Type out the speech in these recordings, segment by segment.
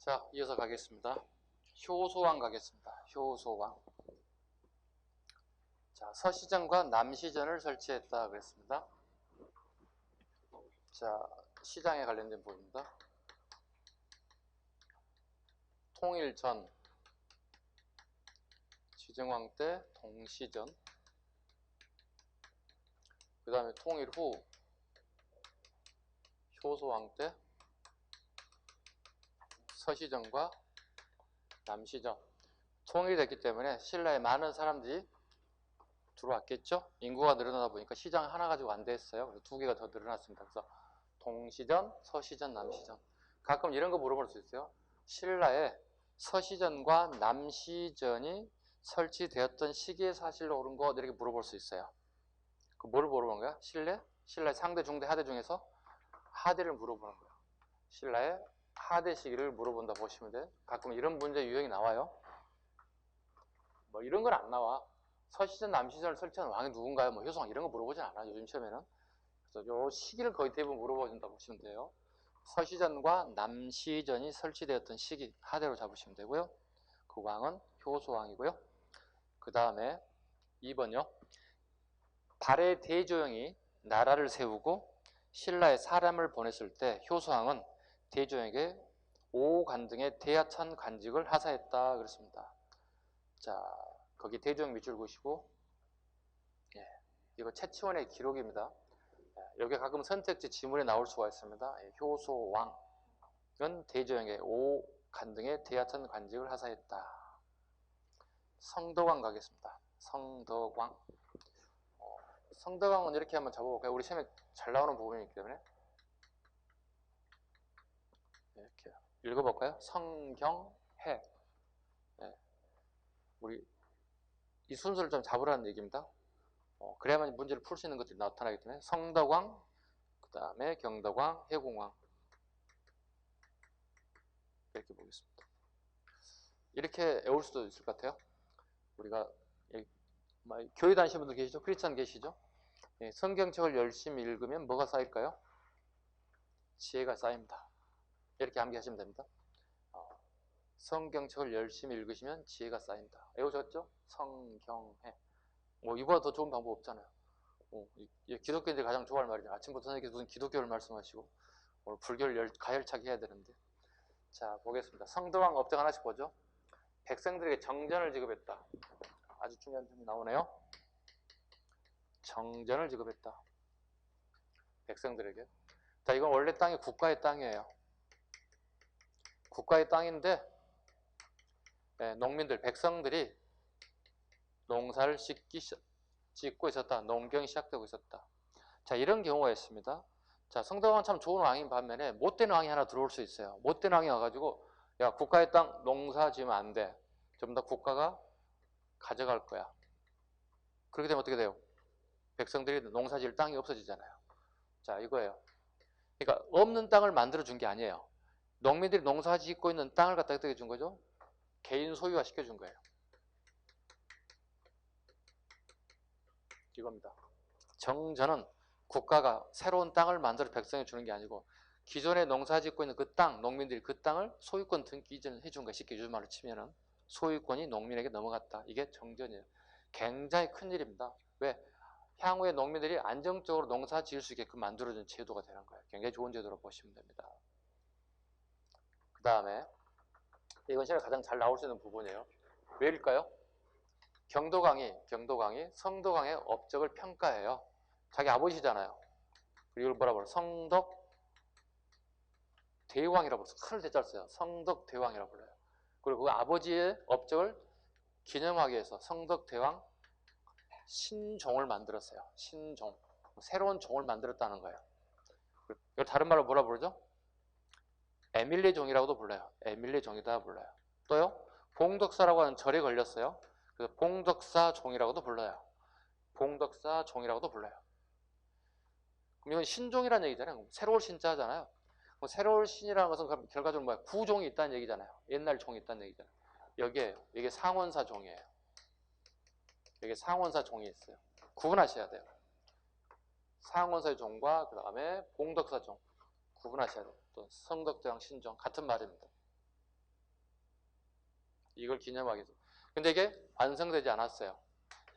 자, 이어서 가겠습니다. 효소왕 가겠습니다. 효소왕. 자, 서시전과 남시전을 설치했다 그랬습니다. 자, 시장에 관련된 부분입니다. 통일 전, 지정왕 때 동시전, 그 다음에 통일 후 효소왕 때 서시전과 남시전. 통일이 됐기 때문에 신라에 많은 사람들이 들어왔겠죠. 인구가 늘어나다 보니까 시장 하나 가지고 안 됐어요. 그래서 두 개가 더 늘어났습니다. 그래서 동시전, 서시전, 남시전. 가끔 이런 거 물어볼 수 있어요. 신라에 서시전과 남시전이 설치되었던 시기의 사실로 옳은 것 이렇게 물어볼 수 있어요. 그 뭘 물어보는 거야? 신라의 상대, 중대, 하대 중에서 하대를 물어보는 거예요. 신라의 하대 시기를 물어본다 보시면 돼요. 가끔 이런 문제 유형이 나와요. 뭐 이런 건 안 나와. 서시전, 남시전을 설치한 왕이 누군가요? 뭐 효소왕 이런 거 물어보진 않아요. 요즘 시험에는. 그래서 요 시기를 거의 대부분 물어보신다 보시면 돼요. 서시전과 남시전이 설치되었던 시기 하대로 잡으시면 되고요. 그 왕은 효소왕이고요. 그 다음에 2번요. 발해 대조영이 나라를 세우고 신라에 사람을 보냈을 때 효소왕은 대조영에게 오간등의 대하천 관직을 하사했다 그랬습니다. 자, 거기 대조영 밑줄 그으시고, 이거 채치원의 기록입니다. 여기 가끔 선택지 지문에 나올 수가 있습니다. 효소왕은 대조영에게 오간등의 대하천 관직을 하사했다. 성덕왕 가겠습니다. 성덕왕. 성덕왕은 이렇게 한번 잡아볼까요? 우리 시험에 잘 나오는 부분이기 때문에 이렇게 읽어볼까요? 성경해. 우리 이 순서를 좀 잡으라는 얘기입니다. 그래야만 문제를 풀 수 있는 것들이 나타나기 때문에 성덕왕, 그 다음에 경덕왕, 해공왕 이렇게 보겠습니다. 이렇게 외울 수도 있을 것 같아요. 우리가 교회 다니시는 분들 계시죠? 크리스찬 계시죠? 성경책을 열심히 읽으면 뭐가 쌓일까요? 지혜가 쌓입니다. 이렇게 암기하시면 됩니다. 성경책을 열심히 읽으시면 지혜가 쌓인다. 외우셨죠? 성경해. 이보다 더 좋은 방법 없잖아요. 기독교인들이 가장 좋아할 말이죠. 아침부터 선생님께서 무슨 기독교를 말씀하시고 오늘 불교를 가열차게 해야 되는데. 자, 보겠습니다. 성덕왕 업적 하나씩 보죠. 백성들에게 정전을 지급했다. 아주 중요한 점이 나오네요. 정전을 지급했다. 백성들에게. 자, 이건 원래 땅이 국가의 땅이에요. 국가의 땅인데 농민들, 백성들이 농사를 짓고 있었다. 농경이 시작되고 있었다. 자, 이런 경우가 있습니다. 자, 성덕왕은 참 좋은 왕인 반면에 못된 왕이 하나 들어올 수 있어요. 못된 왕이 와가지고 야, 국가의 땅 농사 지으면 안 돼. 좀 더 국가가 가져갈 거야. 그렇게 되면 어떻게 돼요? 백성들이 농사 지을 땅이 없어지잖아요. 자, 이거예요. 그러니까 없는 땅을 만들어준 게 아니에요. 농민들이 농사 짓고 있는 땅을 갖다 어떻게 준 거죠? 개인 소유화 시켜준 거예요. 이겁니다. 정전은 국가가 새로운 땅을 만들어 백성에 주는 게 아니고 기존에 농사 짓고 있는 그 땅, 농민들이 그 땅을 소유권 등기 이전을 해준 거예요. 쉽게 요즘 말로 치면은 소유권이 농민에게 넘어갔다. 이게 정전이에요. 굉장히 큰 일입니다. 왜? 향후에 농민들이 안정적으로 농사 지을 수 있게끔 만들어준 제도가 되는 거예요. 굉장히 좋은 제도로 보시면 됩니다. 그 다음에 이건 제가 가장 잘 나올 수 있는 부분이에요. 왜일까요? 경덕왕이 성덕왕의 업적을 평가해요. 자기 아버지잖아요. 그리고 이걸 뭐라고 그래요? 성덕 대왕이라고 불러요. 큰을 대자를 써요. 성덕 대왕이라고 불러요. 그리고 그 아버지의 업적을 기념하기 위해서 성덕 대왕 신종을 만들었어요. 신종. 새로운 종을 만들었다는 거예요. 이걸 다른 말로 뭐라 부르죠? 에밀리 종이라고도 불러요. 에밀리 종이다 불러요. 또요, 봉덕사라고 하는 절에 걸렸어요. 그래서 봉덕사 종이라고도 불러요. 봉덕사 종이라고도 불러요. 그럼 이건 신종이라는 얘기잖아요. 새로울 신자잖아요. 새로울 신이라는 것은 결과적으로 뭐야? 구종이 있다는 얘기잖아요. 옛날 종이 있다는 얘기잖아요. 여기에 상원사 종이에요. 여기에 상원사 종이 있어요. 구분하셔야 돼요. 상원사의 종과 그 다음에 봉덕사 종 구분하셔야 돼요. 또 성덕대왕 신종 같은 말입니다. 이걸 기념하기 위해서. 근데 이게 완성되지 않았어요.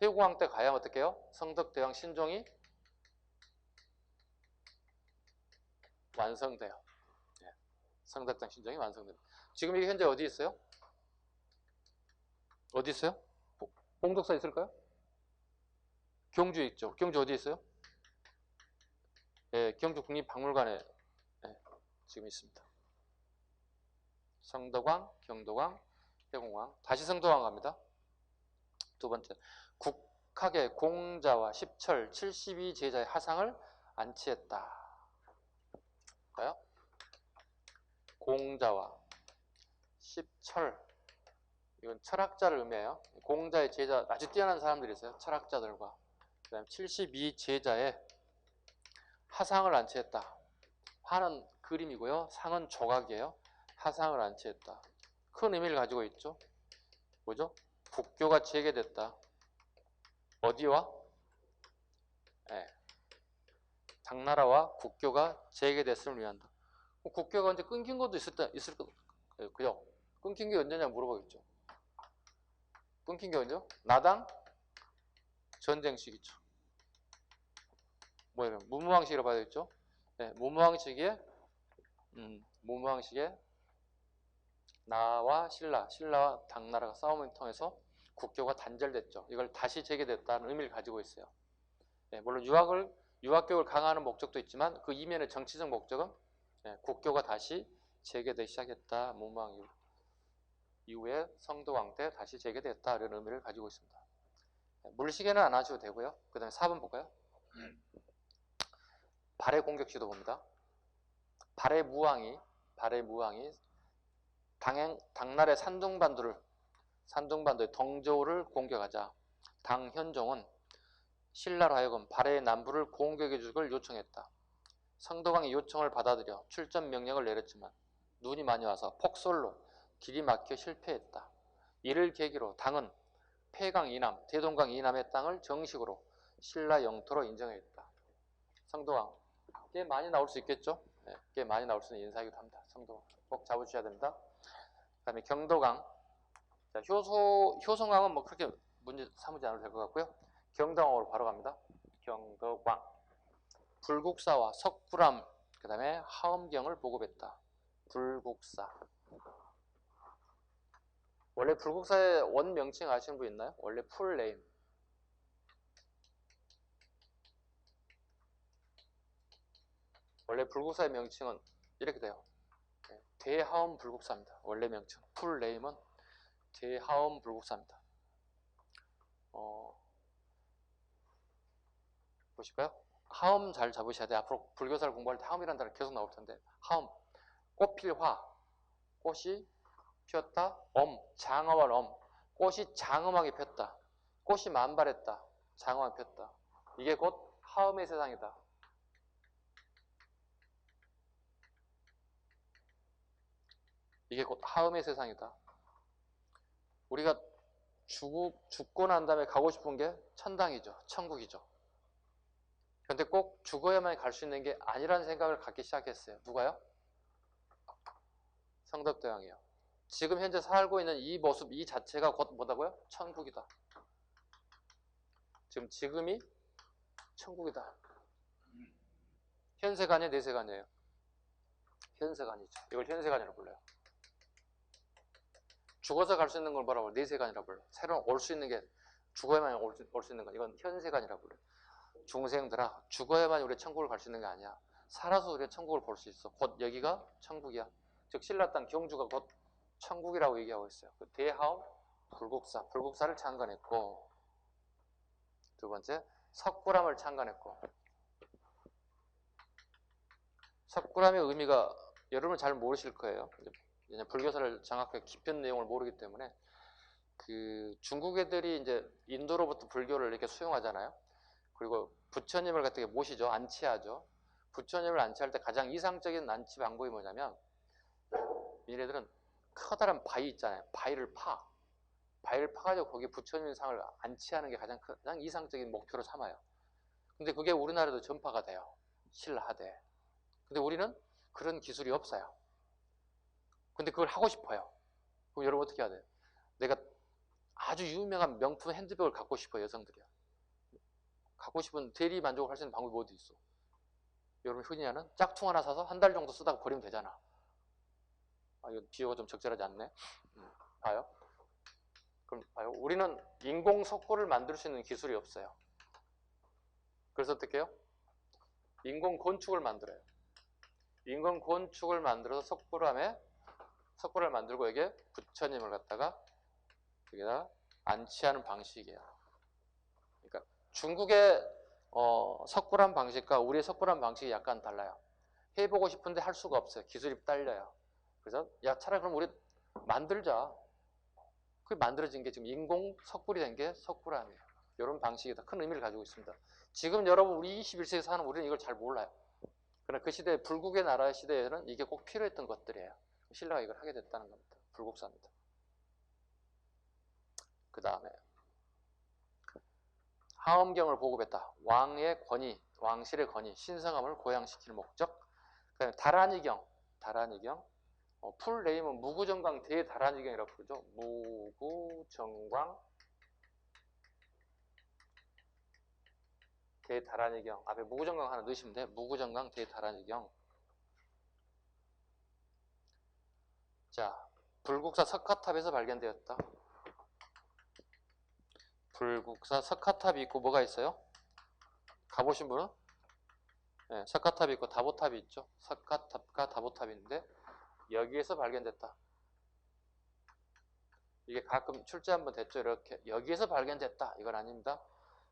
해공왕 때 가야 어떻게 해요? 성덕대왕 신종이 완성돼요. 예. 성덕대왕 신종이 완성됩니다. 지금 이게 현재 어디 있어요? 어디 있어요? 봉독사 있을까요? 경주에 있죠. 경주 어디 있어요? 예, 경주 국립박물관에 예, 지금 있습니다. 성덕왕, 경덕왕, 해공왕. 다시 성덕왕 갑니다. 두 번째, 국학의 공자와 십철 72제자의 하상을 안치했다. 볼까요? 공자와 십철, 이건 철학자를 의미해요. 공자의 제자, 아주 뛰어난 사람들이 있어요. 철학자들과. 그 다음에 72제자의 하상을 안치했다. 화는 그림이고요. 상은 조각이에요. 하상을 안치했다. 큰 의미를 가지고 있죠. 뭐죠? 국교가 재개됐다. 어디와? 네. 당나라와 국교가 재개됐음을 위한다. 국교가 언제 끊긴 것도 있을 거요. 끊긴 게 언제냐 물어보겠죠. 끊긴 게 언제요? 나당 전쟁 시기죠. 뭐 이런 무무왕 시기로 봐야 되겠죠. 네, 무무왕 시기에 나와 신라와 당나라가 싸움을 통해서 국교가 단절됐죠. 이걸 다시 재개됐다는 의미를 가지고 있어요. 네, 물론 유학교육을 강화하는 목적도 있지만 그 이면의 정치적 목적은 네, 국교가 다시 재개되기 시작했다. 무무왕 이후에 성도왕 때 다시 재개됐다. 이런 의미를 가지고 있습니다. 네, 물시계는 안 하셔도 되고요. 그 다음에 4번 볼까요? 발해 공격시도 봅니다. 발해 무왕이 당나라의 산둥반도의 덩저우를 공격하자 당현종은 신라로 하여금 발해의 남부를 공격해 주길 요청했다. 성도왕의 요청을 받아들여 출전 명령을 내렸지만 눈이 많이 와서 폭설로 길이 막혀 실패했다. 이를 계기로 당은 폐강 이남, 대동강 이남의 땅을 정식으로 신라 영토로 인정했다. 성도왕 꽤 많이 나올 수 있겠죠? 네, 꽤 많이 나올 수 있는 인사이기도 합니다. 성도왕 꼭 잡으셔야 됩니다. 그 다음에 경도강. 자, 효성왕은 뭐 그렇게 문제 삼지 않아도 될 것 같고요. 경덕왕으로 바로 갑니다. 경덕왕. 불국사와 석굴암, 그 다음에 하엄경을 보급했다. 불국사. 원래 불국사의 원 명칭 아시는 분 있나요? 원래 풀네임. 원래 불국사의 명칭은 이렇게 돼요. 대하엄 불국사입니다. 원래 명칭. 풀네임은 대하엄 불국사입니다. 보실까요? 하엄 잘 잡으셔야 돼요. 앞으로 불교사를 공부할 때 하엄이라는 단어 계속 나올 텐데. 하엄. 꽃필화. 꽃이 피었다. 장엄한 꽃이 장엄하게 폈다. 꽃이 만발했다. 장엄하게 폈다. 이게 곧 하엄의 세상이다. 이게 곧 하엄의 세상이다. 우리가 죽고 난 다음에 가고 싶은 게 천당이죠. 천국이죠. 근데 꼭 죽어야만 갈 수 있는 게 아니라는 생각을 갖기 시작했어요. 누가요? 성덕대왕이요. 지금 현재 살고 있는 이 모습, 이 자체가 곧 뭐다고요? 천국이다. 지금이 천국이다. 현세관이에요? 내세관이에요? 현세관이죠. 이걸 현세관이라고 불러요. 죽어서 갈 수 있는 걸 뭐라고? 내세관이라고 불러요. 새로 올 수 있는 게 죽어야만 올 수 있는 거. 이건 현세관이라고 불러요. 중생들아, 죽어야만 우리 천국을 갈 수 있는 게 아니야. 살아서 우리가 천국을 볼 수 있어. 곧 여기가 천국이야. 즉 신라 땅 경주가 곧 천국이라고 얘기하고 있어요. 대하엄 불국사를 창건했고, 두 번째 석굴암을 창건했고. 석굴암의 의미가 여러분 잘 모르실 거예요. 이제 불교사를 정확하게 깊은 내용을 모르기 때문에 그 중국 애들이 이제 인도로부터 불교를 이렇게 수용하잖아요. 그리고 부처님을 갖다 모시죠. 안치하죠. 부처님을 안치할 때 가장 이상적인 안치 방법이 뭐냐면 얘네들은 커다란 바위 있잖아요. 바위를 파가지고 거기 부처님 상을 안치하는 게 가장 이상적인 목표로 삼아요. 근데 그게 우리나라도 전파가 돼요. 신라하대. 근데 우리는 그런 기술이 없어요. 근데 그걸 하고 싶어요. 그럼 여러분 어떻게 해야 돼요? 아주 유명한 명품 핸드백을 갖고 싶어요, 여성들이야. 갖고 싶은 대리 만족을 할 수 있는 방법이 어디 있어? 여러분 흔히 하는 짝퉁 하나 사서 한 달 정도 쓰다가 버리면 되잖아. 아, 이거 비유가 좀 적절하지 않네. 봐요. 그럼 봐요. 우리는 인공 석고를 만들 수 있는 기술이 없어요. 그래서 어떻게 해요? 인공 건축을 만들어요. 인공 건축을 만들어서 석고를 만들고 여기에 부처님을 갖다가 여기다 안치하는 방식이에요. 그러니까 중국의 석굴암 방식과 우리의 석굴암 방식이 약간 달라요. 해보고 싶은데 할 수가 없어요. 기술이 딸려요. 그래서 야 차라리 그럼 우리 만들자. 그 만들어진 게 지금 인공 석굴이 된 게 석굴암이에요. 이런 방식이 다 큰 의미를 가지고 있습니다. 지금 여러분 우리 21세기 사는 우리는 이걸 잘 몰라요. 그러나 그 시대 불국의 나라 시대에는 이게 꼭 필요했던 것들이에요. 신라가 이걸 하게 됐다는 겁니다. 불국사입니다. 그 다음에 하엄경을 보급했다. 왕의 권위, 왕실의 권위, 신성함을 고양시킬 목적. 그 다음에 다란이경, 풀네임은 무구정광 대다란이경이라고 부르죠. 무구정광 대다란이경. 앞에 무구정광 하나 넣으시면 돼요. 무구정광 대다란이경. 자, 불국사 석가탑에서 발견되었다. 불국사 석가탑이 있고 뭐가 있어요? 가보신 분은? 네, 석가탑이 있고 다보탑이 있죠. 석가탑과 다보탑이 있는데 여기에서 발견됐다. 이게 가끔 출제 한번 됐죠. 이렇게 여기에서 발견됐다. 이건 아닙니다.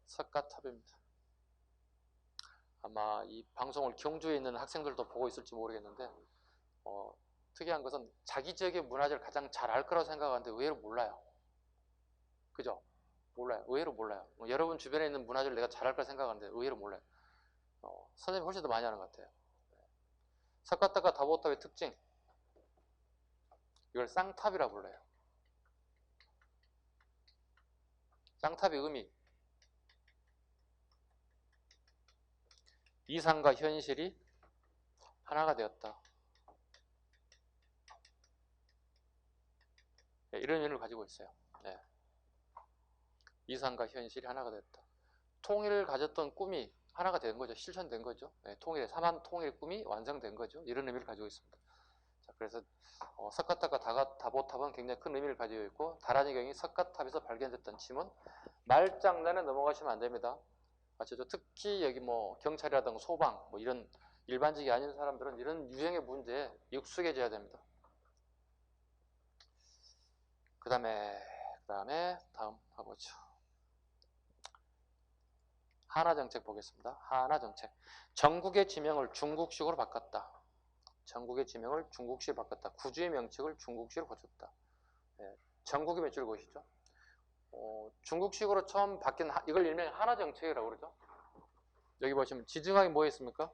석가탑입니다. 아마 이 방송을 경주에 있는 학생들도 보고 있을지 모르겠는데 특이한 것은 자기 지역의 문화재를 가장 잘 알 거라고 생각하는데 의외로 몰라요. 그죠? 몰라요. 의외로 몰라요. 여러분 주변에 있는 문화재를 내가 잘 알 거라 생각하는데 의외로 몰라요. 선생님이 훨씬 더 많이 하는 것 같아요. 석가탑과 다보탑의 특징. 이걸 쌍탑이라 불러요. 쌍탑의 의미. 이상과 현실이 하나가 되었다. 네, 이런 의미를 가지고 있어요. 네. 이상과 현실이 하나가 됐다. 통일을 가졌던 꿈이 하나가 된 거죠. 실천된 거죠. 네, 삼한 통일의 꿈이 완성된 거죠. 이런 의미를 가지고 있습니다. 자, 그래서 석가탑과 다보탑은 굉장히 큰 의미를 가지고 있고 다란이경이 석가탑에서 발견됐던 침은 말장난에 넘어가시면 안 됩니다. 아시죠? 특히 여기 뭐 경찰이라든가 소방 뭐 이런 일반직이 아닌 사람들은 이런 유형의 문제에 익숙해져야 됩니다. 그 다음에 다음 가보죠. 하나정책 보겠습니다. 하나정책. 전국의 지명을 중국식으로 바꿨다. 전국의 지명을 중국식으로 바꿨다. 구주의 명칭을 중국식으로 고쳤다. 네, 전국의 몇 줄 보시죠. 중국식으로 처음 바뀐 이걸 일명 하나정책이라고 그러죠. 여기 보시면 지증학이 뭐 있습니까?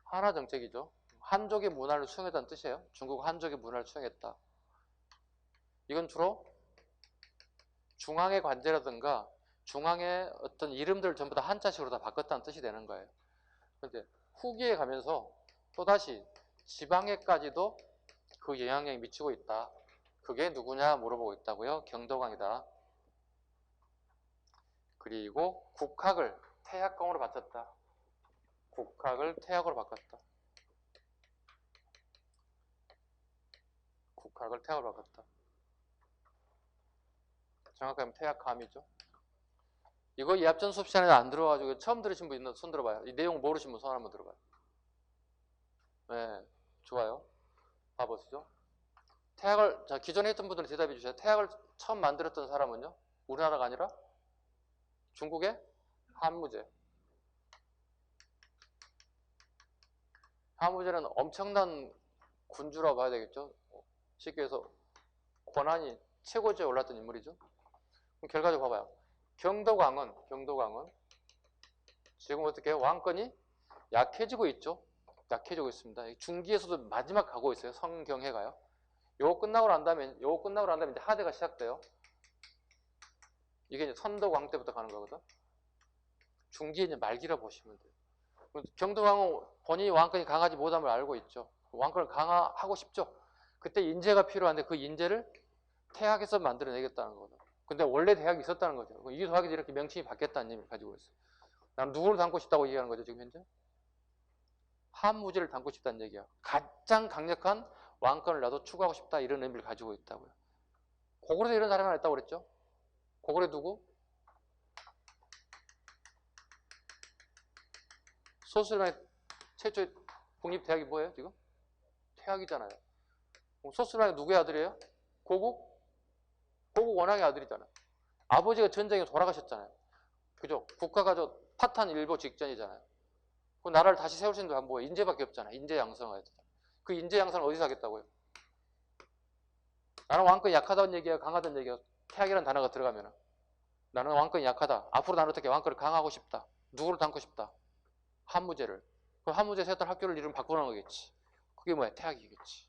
하나정책이죠. 한족의 문화를 수용했다는 뜻이에요. 중국 한족의 문화를 수용했다. 이건 주로 중앙의 관제라든가 중앙의 어떤 이름들을 전부 다 한자식으로 다 바꿨다는 뜻이 되는 거예요. 그런데 후기에 가면서 또다시 지방에까지도 그 영향력이 미치고 있다. 그게 누구냐 물어보고 있다고요. 경도광이다. 그리고 국학을 태학공으로 바쳤다. 국학을 태학으로 바꿨다. 국학을 태학으로 바꿨다. 정확하게 태학감이죠. 이거 이합전 수업 시간에 안 들어가지고 처음 들으신 분 있는 손 들어봐요. 이 내용 모르신 분 손 한번 들어봐요. 네, 좋아요. 봐보시죠. 태학을, 자, 기존에 했던 분들은 대답해 주세요. 태학을 처음 만들었던 사람은요? 우리나라가 아니라 중국의 한무제. 한무제는 엄청난 군주라고 봐야 되겠죠. 쉽게 해서 권한이 최고지에 올랐던 인물이죠. 그럼 결과적으로 봐봐요. 경도광은 지금 어떻게 해요? 왕권이 약해지고 있죠. 약해지고 있습니다. 중기에서도 마지막 가고 있어요. 성경회가요. 요거 끝나고 난 다음에 이제 하대가 시작돼요. 이게 이제 선도광 때부터 가는 거거든. 중기의 이제 말기라 보시면 돼요. 경도광은 본인이 왕권이 강하지 못함을 알고 있죠. 왕권을 강화하고 싶죠. 그때 인재가 필요한데 그 인재를 태학에서 만들어내겠다는 거거든. 근데 원래 대학이 있었다는 거죠. 이 더하기 이렇게 명칭이 바뀌었다는 의미를 가지고 있어요. 난 누구를 담고 싶다고 얘기하는 거죠, 지금 현재? 한무제를 담고 싶다는 얘기야. 가장 강력한 왕권을 나도 추구하고 싶다, 이런 의미를 가지고 있다고요. 고구려도 이런 사람이 하나 있다고 그랬죠? 고구려 누구? 소수림의 최초의 국립대학이 뭐예요, 지금? 태학이잖아요. 소수림이 누구의 아들이에요? 고국? 고국 원왕의 아들이잖아요. 아버지가 전쟁에 돌아가셨잖아요. 그죠? 국가가 파탄 일보 직전이잖아요. 그 나라를 다시 세울 수 있는 건 뭐예요? 인재밖에 없잖아요. 인재 양성해야 되잖아요. 그 인재 양성을 어디서 하겠다고요? 나는 왕권이 약하다는 얘기야, 강하다는 얘기야. 태학이라는 단어가 들어가면 나는 왕권이 약하다. 앞으로 나는 어떻게 왕권을 강하고 싶다. 누구를 담고 싶다. 한무제를. 그 한무제 세웠던 학교를 이름 바꾸는 거겠지. 그게 뭐야? 태학이겠지.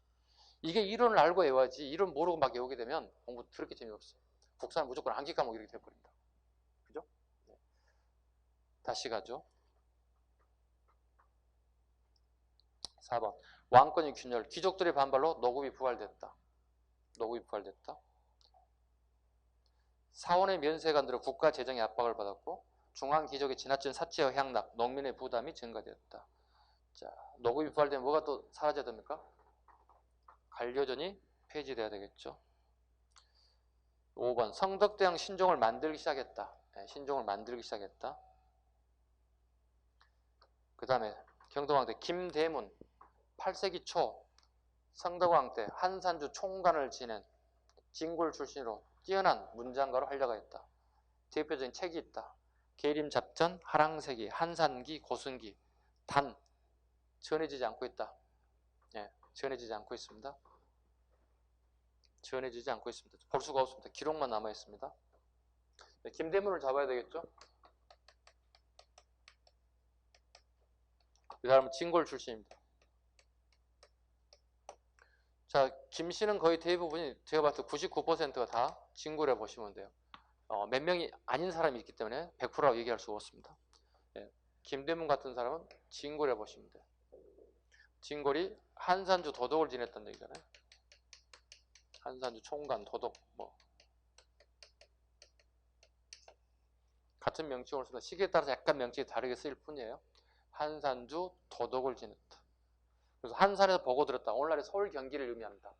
이게 이론을 알고 외워야지. 이론 모르고 막 외우게 되면 공부 더럽게 재미없어. 국사는 무조건 암기 과목 이렇게 돼버린다. 그죠? 네. 다시 가죠. 4번. 왕권의 균열. 귀족들의 반발로 노급이 부활됐다. 노급이 부활됐다. 사원의 면세가 늘어 국가 재정의 압박을 받았고 중앙 귀족의 지나친 사치와 향락, 농민의 부담이 증가되었다. 자, 노급이 부활되면 뭐가 또 사라져야 됩니까? 관료전이 폐지돼야 되겠죠. 5번. 성덕대왕 신종을 만들기 시작했다. 네, 신종을 만들기 시작했다. 그 다음에 경동왕 때 김대문 8세기 초 성덕왕 때 한산주 총관을 지낸 진골 출신으로 뛰어난 문장가로 활약하였다. 대표적인 책이 있다. 계림잡전, 하랑세기, 한산기, 고승기. 단 전해지지 않고 있다. 예, 전해지지 않고 있습니다. 전해지지 않고 있습니다. 볼 수가 없습니다. 기록만 남아 있습니다. 네, 김대문을 잡아야 되겠죠. 이 사람은 진골 출신입니다. 자, 김씨는 거의 대부분이 제가 봤을 때 99%가 다 진골이라고 보시면 돼요. 몇 명이 아닌 사람이 있기 때문에 100%라고 얘기할 수가 없습니다. 예, 김대문 같은 사람은 진골이라고 보시면 돼요. 진골이 한산주 도독을 지냈다는 얘기잖아요. 한산주 총관 도독 뭐 같은 명칭으로 쓰면 시기에 따라서 약간 명칭이 다르게 쓰일 뿐이에요. 한산주 도독을 지냈다. 그래서 한산에서 보고 들었다. 오늘날의 서울 경기를 의미합니다.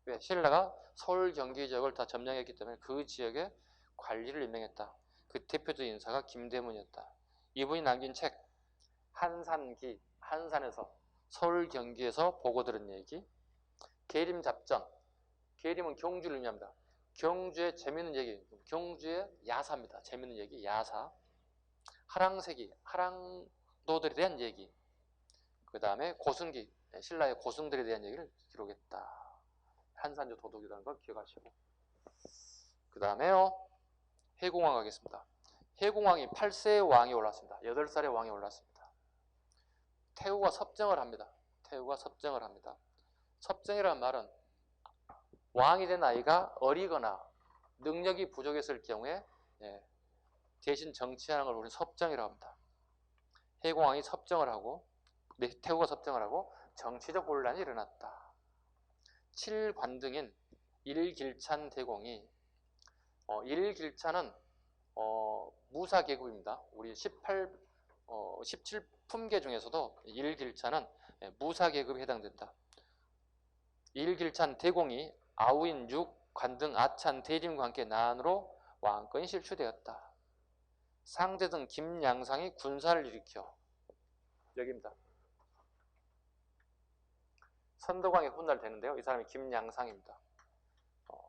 왜? 신라가 서울 경기 지역을 다 점령했기 때문에 그 지역의 관리를 임명했다. 그 대표적인 인사가 김대문이었다. 이분이 남긴 책 한산기, 한산에서 서울 경기에서 보고 들은 얘기. 계림잡전, 계림은 경주를 의미합니다. 경주의 재밌는 얘기, 경주의 야사입니다. 재밌는 얘기, 야사. 하랑세기, 하랑도들에 대한 얘기. 그 다음에 고승기, 신라의 고승들에 대한 얘기를 기록했다. 한산주 도독이라는 걸 기억하시고. 그 다음에요, 해공왕 가겠습니다. 해공왕이 8세의 왕이 올랐습니다. 8살의 왕이 올랐습니다. 태후가 섭정을 합니다. 태후가 섭정을 합니다. 섭정이라는 말은 왕이 된 아이가 어리거나 능력이 부족했을 경우에 대신 정치하는 걸 우리는 섭정이라고 합니다. 해공왕이 섭정을 하고 태후가 섭정을 하고 정치적 혼란이 일어났다. 7관등인 일길찬 대공이 일길찬은 무사계급입니다. 우리 17품계 중에서도 일길찬은 무사계급에 해당된다. 일길찬 대공이 아우인 육, 관등, 아찬, 대림과 함께 난으로 왕권이 실추되었다. 상대등 김양상이 군사를 일으켜 여기입니다. 선덕왕이 훗날 되는데요. 이 사람이 김양상입니다.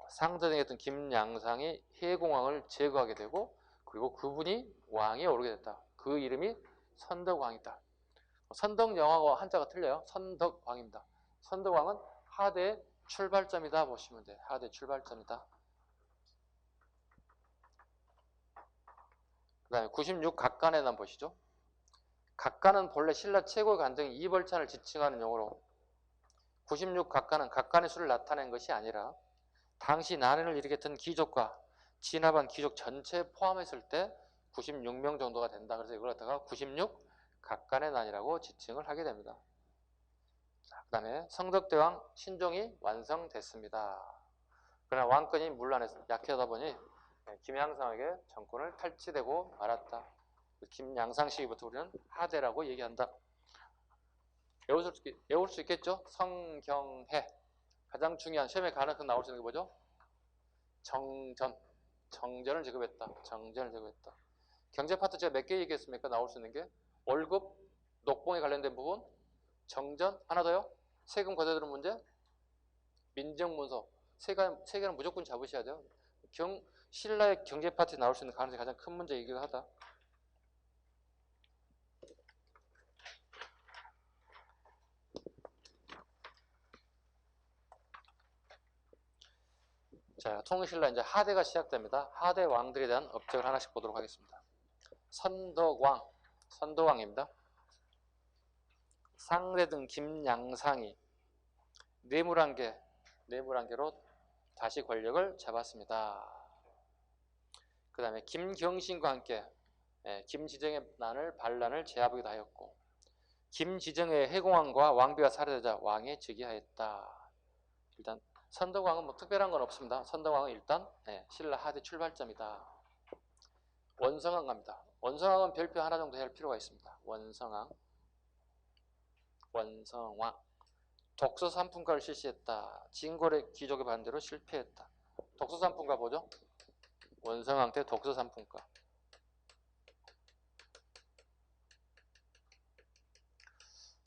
상대등에 있던 김양상이 해공왕을 제거하게 되고 그리고 그분이 왕에 오르게 됐다. 그 이름이 선덕왕이다. 선덕영하고 한자가 틀려요. 선덕왕입니다. 선덕왕은 하대의 출발점이다 보시면 돼요. 하대의 출발점이다. 그 다음에 96 각간에 한번 보시죠. 각간은 본래 신라 최고의 관등인 이벌찬을 지칭하는 용어로 96 각간은 각간의 수를 나타낸 것이 아니라 당시 난을 일으켰던 귀족과 진압한 귀족 전체에 포함했을 때 96명 정도가 된다. 그래서 이걸 갖다가 96 각간의 난이라고 지칭을 하게 됩니다. 그 다음에 성덕대왕 신종이 완성됐습니다. 그러나 왕권이 문란해서 약하다 보니 김양상에게 정권을 탈취되고 말았다. 김양상 시기부터 우리는 하대라고 얘기한다. 외울 수 있겠죠? 성경해. 가장 중요한 시험에 가능성 나올 수 있는 게 뭐죠? 정전. 정전을 지급했다. 정전을 지급했다. 경제 파트 제가 몇 개 얘기했습니까? 나올 수 있는 게 월급, 녹봉에 관련된 부분, 정전, 하나 더요. 세금 거둬들은 문제, 민정문서. 세 개는 무조건 잡으셔야 돼요. 신라의 경제 파트에 나올 수 있는 가능성이 가장 큰 문제이기도 하다. 자, 통일신라 이제 하대가 시작됩니다. 하대 왕들에 대한 업적을 하나씩 보도록 하겠습니다. 선덕왕입니다. 상대등 김양상이 뇌물한계로 다시 권력을 잡았습니다. 그 다음에 김경신과 함께 김지정의 반란을 제압하기도 하였고, 김지정의 해공왕과 왕비가 살해되자 왕에 즉위하였다. 일단 선덕왕은 뭐 특별한 건 없습니다. 선덕왕은 일단 신라 하대 출발점이다. 원성왕 갑니다. 원성왕은 별표 하나 정도 할 필요가 있습니다. 원성왕. 독서 3품가를 실시했다. 진골의 귀족의 반대로 실패했다. 독서 3품가 뭐죠? 원성왕 때 독서 3품가.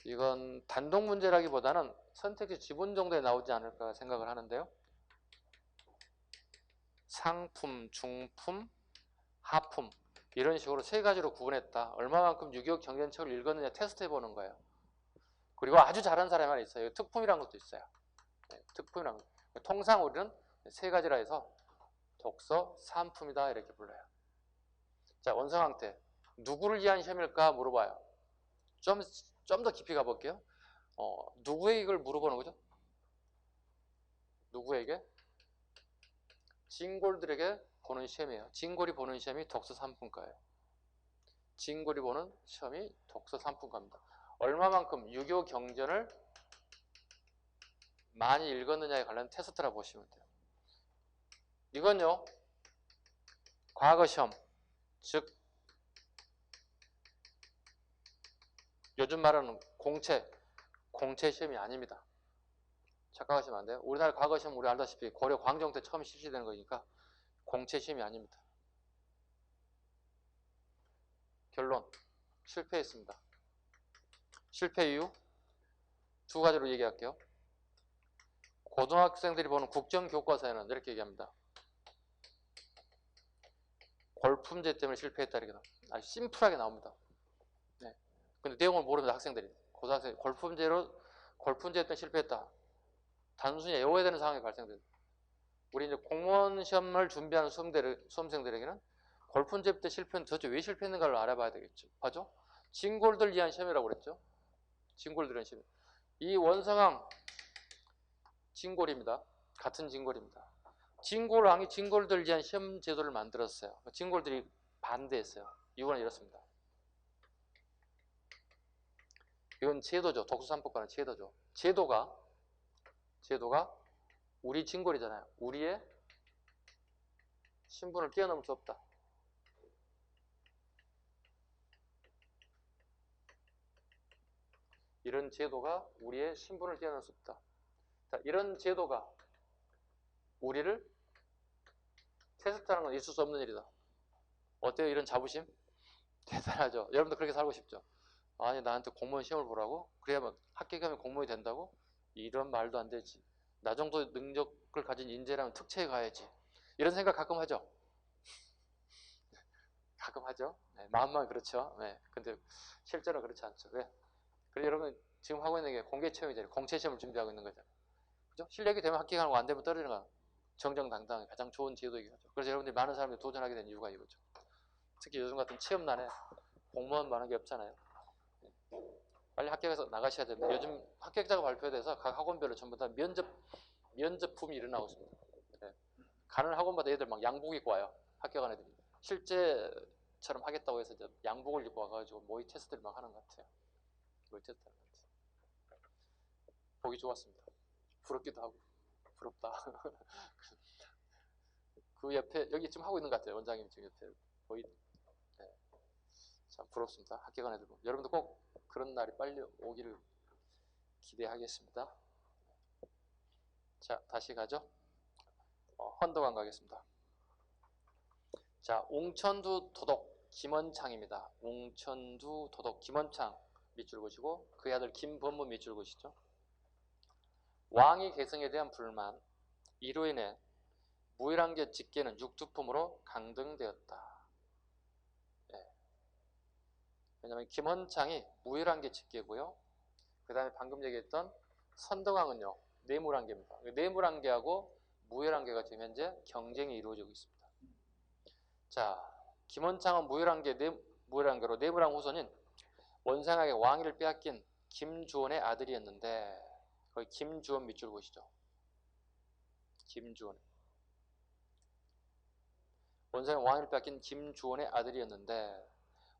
이건 단독 문제라기보다는 선택지 지분 정도에 나오지 않을까 생각을 하는데요. 상품, 중품, 하품 이런 식으로 세 가지로 구분했다. 얼마만큼 유교 경전책을 읽었느냐 테스트 해보는 거예요. 그리고 아주 잘하는 사람이 있어요. 특품이라는 것도 있어요. 특품이라는 것. 통상 우리는 세 가지라 해서 독서 3품이다 이렇게 불러요. 자, 원성왕 때 누구를 위한 시험일까 물어봐요. 좀 더 깊이 가볼게요. 누구에게 이걸 물어보는 거죠? 누구에게? 진골들에게 보는 시험이에요. 진골이 보는 시험이 독서 3품가예요. 진골이 보는 시험이 독서 3품가입니다. 얼마만큼 유교 경전을 많이 읽었느냐에 관련 테스트라 보시면 돼요. 이건요, 과거 시험, 즉 요즘 말하는 공채 시험이 아닙니다. 착각하시면 안 돼요. 우리나라 과거 시험 우리 알다시피 고려 광종 때 처음 실시되는 거니까 공채 시험이 아닙니다. 결론, 실패했습니다. 실패 이유 두 가지로 얘기할게요. 고등학생들이 보는 국정교과서에는 이렇게 얘기합니다. 골품제 때문에 실패했다 이렇게 아주 심플하게 나옵니다. 네. 근데 내용을 모릅니다. 학생들이. 고등학생 골품제 때문에 실패했다. 단순히 외워야 되는 상황이 발생된다. 우리 이제 공무원 시험을 준비하는 수험생들에게는 골품제 때 실패는 도대체 왜 실패했는가를 알아봐야 되겠죠. 맞죠? 진골들 위한 시험이라고 그랬죠. 진골들은 시험. 이 원성왕 진골입니다. 같은 진골입니다. 진골왕이 진골들 위한 시험 제도를 만들었어요. 진골들이 반대했어요. 이유는 이렇습니다. 이건 제도죠. 독수산법과는 제도죠. 제도가 우리 진골이잖아요. 우리의 신분을 뛰어넘을 수 없다. 이런 제도가 우리의 신분을 뛰어넘을 수 없다. 자, 이런 제도가 우리를 테스트하는 건 있을 수 없는 일이다. 어때요? 이런 자부심? 대단하죠. 여러분도 그렇게 살고 싶죠? 아니, 나한테 공무원 시험을 보라고? 그래야만 합격하면 공무원이 된다고? 이런 말도 안 되지. 나 정도 능력을 가진 인재라면 특채에 가야지. 이런 생각 가끔 하죠? 가끔 하죠? 네, 마음만 그렇죠. 네, 근데 실제로 그렇지 않죠. 왜? 그래서 여러분 지금 하고 있는 게 공개 채용이잖아요. 공채 시험을 준비하고 있는 거잖아요. 그죠? 실력이 되면 합격하고 안 되면 떨어지는 거 정정당당하게 가장 좋은 제도이긴 하죠. 그래서 여러분들이 많은 사람들이 도전하게 된 이유가 이거죠. 특히 요즘 같은 취업난에 공무원 많은 게 없잖아요. 빨리 합격해서 나가셔야 됩니다. 요즘 합격자가 발표돼서 각 학원별로 전부 다 면접품이 일어나고 있습니다. 네. 가는 학원마다 애들 막 양복 입고 와요. 합격한 애들이. 실제처럼 하겠다고 해서 이제 양복을 입고 와가지고 모의 테스트를 막 하는 것 같아요. 모의 테스트 하는 것 같아요. 보기 좋았습니다. 부럽기도 하고. 부럽다. 그 옆에 여기 지금 하고 있는 것 같아요. 원장님 지금 옆에 보이. 네. 참 부럽습니다. 학교간 애들. 여러분도 꼭 그런 날이 빨리 오기를 기대하겠습니다. 자, 다시 가죠. 헌덕안 가겠습니다. 자, 옹천두 도덕 김원창입니다. 옹천두 도덕 김원창 밑줄 그시고 그의 아들 김범무 밑줄 그시죠. 왕위 계승에 대한 불만, 이로 인해 무일한계 직계는 육두품으로 강등되었다. 네. 왜냐하면 김원창이 무일한계 직계고요. 그 다음에 방금 얘기했던 선덕왕은요, 내물한계입니다. 내물한계하고 무일한계가 지금 현재 경쟁이 이루어지고 있습니다. 자, 김원창은 무일한계로 내물한 후손인 원상에게 왕위를 빼앗긴 김주원의 아들이었는데, 거기 김주원 밑줄 보시죠. 김주원. 원상의 왕위를 빼앗긴 김주원의 아들이었는데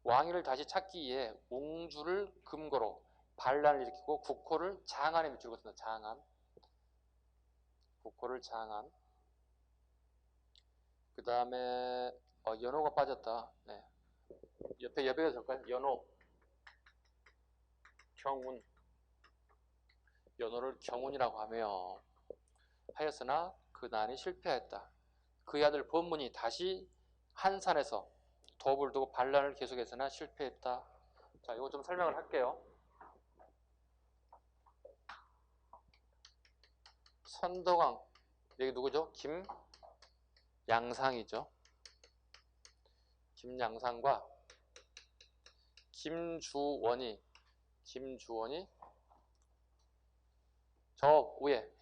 왕위를 다시 찾기 위해 옹주를 금고로 반란을 일으키고 국호를 장안에 밑줄 그었습니다. 장안. 국호를 장안. 그 다음에 연호가 빠졌다. 네. 옆에 여배가 될까요? 연호. 경운. 연호를 경운이라고 하며 하였으나 그 난이 실패했다. 그의 아들 범문이 다시 한산에서 도읍을 두고 반란을 계속했으나 실패했다. 자, 이거 좀 설명을 할게요. 선덕왕, 여기 누구죠? 김양상이죠. 김양상과 김주원이 저 위에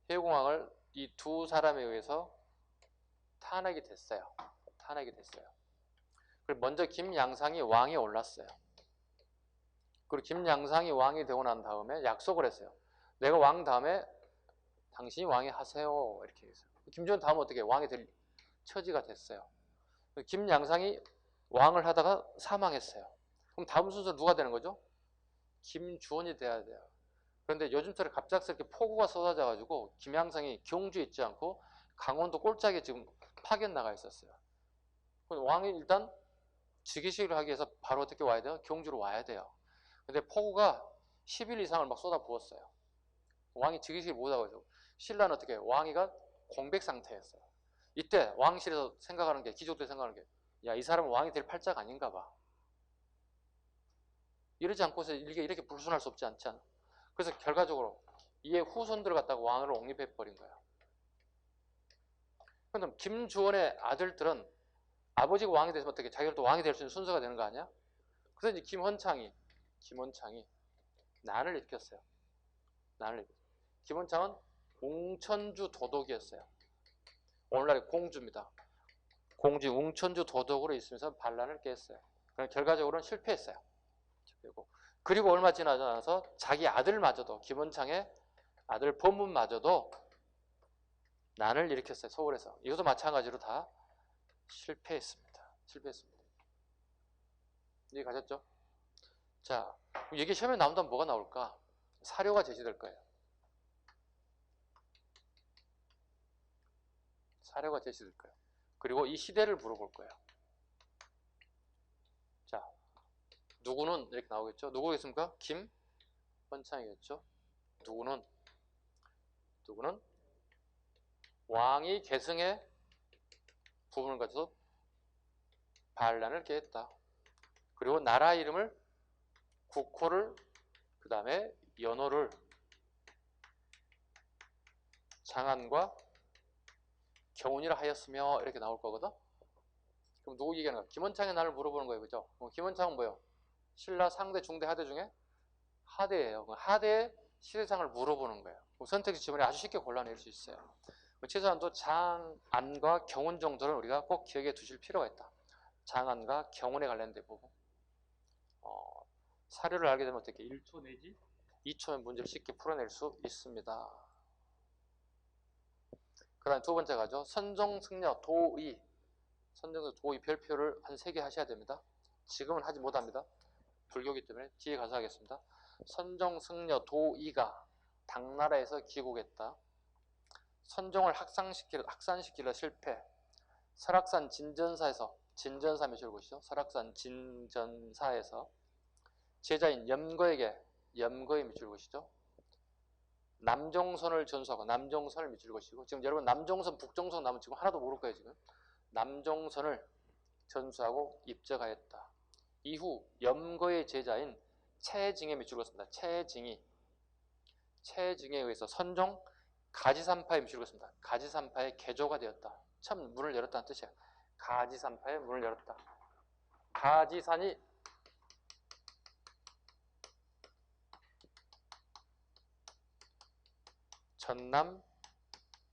회공왕을 이 두 사람에 의해서 탄핵이 됐어요. 그리고 먼저 김양상이 왕에 올랐어요. 그리고 김양상이 왕이 되고 난 다음에 약속을 했어요. 내가 왕 다음에 당신이 왕이 하세요. 이렇게 했어요. 김주원 다음에 어떻게 왕이 될 처지가 됐어요. 김양상이 왕을 하다가 사망했어요. 그럼 다음 순서 누가 되는 거죠? 김주원이 돼야 돼요. 그런데 요즘처럼 갑작스럽게 폭우가 쏟아져가지고 김양상이 경주에 있지 않고 강원도 꼴짝에 지금 파견 나가 있었어요. 왕이 일단 즉위식을 하기 위해서 바로 어떻게 와야 돼요? 경주로 와야 돼요. 근데 폭우가 10일 이상을 막 쏟아 부었어요. 왕이 즉위식을 못하고 있어요. 신라는 어떻게 해요? 왕위가 공백 상태였어요. 이때 왕실에서 생각하는 게, 귀족들이 생각하는 게, 야, 이 사람은 왕이 될 팔자가 아닌가 봐. 이러지 않고서 이게 이렇게 불순할 수 없지 않잖아. 그래서 결과적으로 이에 후손들을 갖다가 왕으로 옹립해버린 거예요. 그럼 김주원의 아들들은 아버지가 왕이 되면 어떻게 자기들도 왕이 될 수 있는 순서가 되는 거 아니야? 그래서 이제 김원창이 난을 일으켰어요. 김원창은 웅천주 도독이었어요. 오늘날의 공주입니다. 공주 웅천주 도독으로 있으면서 반란을 깼어요. 그럼 결과적으로는 실패했어요. 그리고 얼마 지나지 않아서 자기 아들마저도, 김원창의 아들 범문마저도 난을 일으켰어요. 서울에서. 이것도 마찬가지로 다 실패했습니다. 이해 가셨죠? 자, 이게 시험에 나온다면 뭐가 나올까? 사료가 제시될 거예요. 그리고 이 시대를 물어볼 거예요. 자, 누구는 이렇게 나오겠죠? 누구겠습니까? 김원창이겠죠? 누구는 왕이 계승의 부분을 가져서 반란을 깨했다. 그리고 나라 이름을 국호를 그 다음에 연호를 장안과 경운이라 하였으며 이렇게 나올 거거든. 그럼 누구 얘기하는 거야? 김원창의 날을 물어보는 거예요. 그죠? 김원창은 뭐예요? 신라 상대, 중대, 하대 중에 하대예요. 하대의 시대상을 물어보는 거예요. 선택지 지문에 아주 쉽게 골라낼 수 있어요. 최소한도 장안과 경운 정도는 우리가 꼭 기억해 두실 필요가 있다. 장안과 경운에 관련된 부분. 사료를 알게 되면 어떻게 1초 내지 2초면 문제를 쉽게 풀어낼 수 있습니다. 그 다음 두 번째 가죠. 선종승려 도의. 별표를 한 3개 하셔야 됩니다. 지금은 하지 못합니다. 불교기 때문에 뒤에 가서 하겠습니다. 선종승려 도의가 당나라에서 기국했다. 선종을 학산시키려 실패. 설악산 진전사에서, 진전사 밑줄 보시죠. 설악산 진전사에서 제자인 염거에게, 염거의 밑줄 보시죠. 남종선을 전수하고, 남종선을 밑줄 보시고, 지금 여러분 남종선, 북종선 나면 지금 하나도 모를 거예요. 지금 남종선을 전수하고 입적하였다. 이후 염거의 제자인 채징에 밑줄 그었습니다. 채징에 의해서 선종 가지산파에 밑줄 그었습니다. 가지산파의 개조가 되었다. 처음 문을 열었다는 뜻이에요. 가지산파의 문을 열었다. 가지산이 전남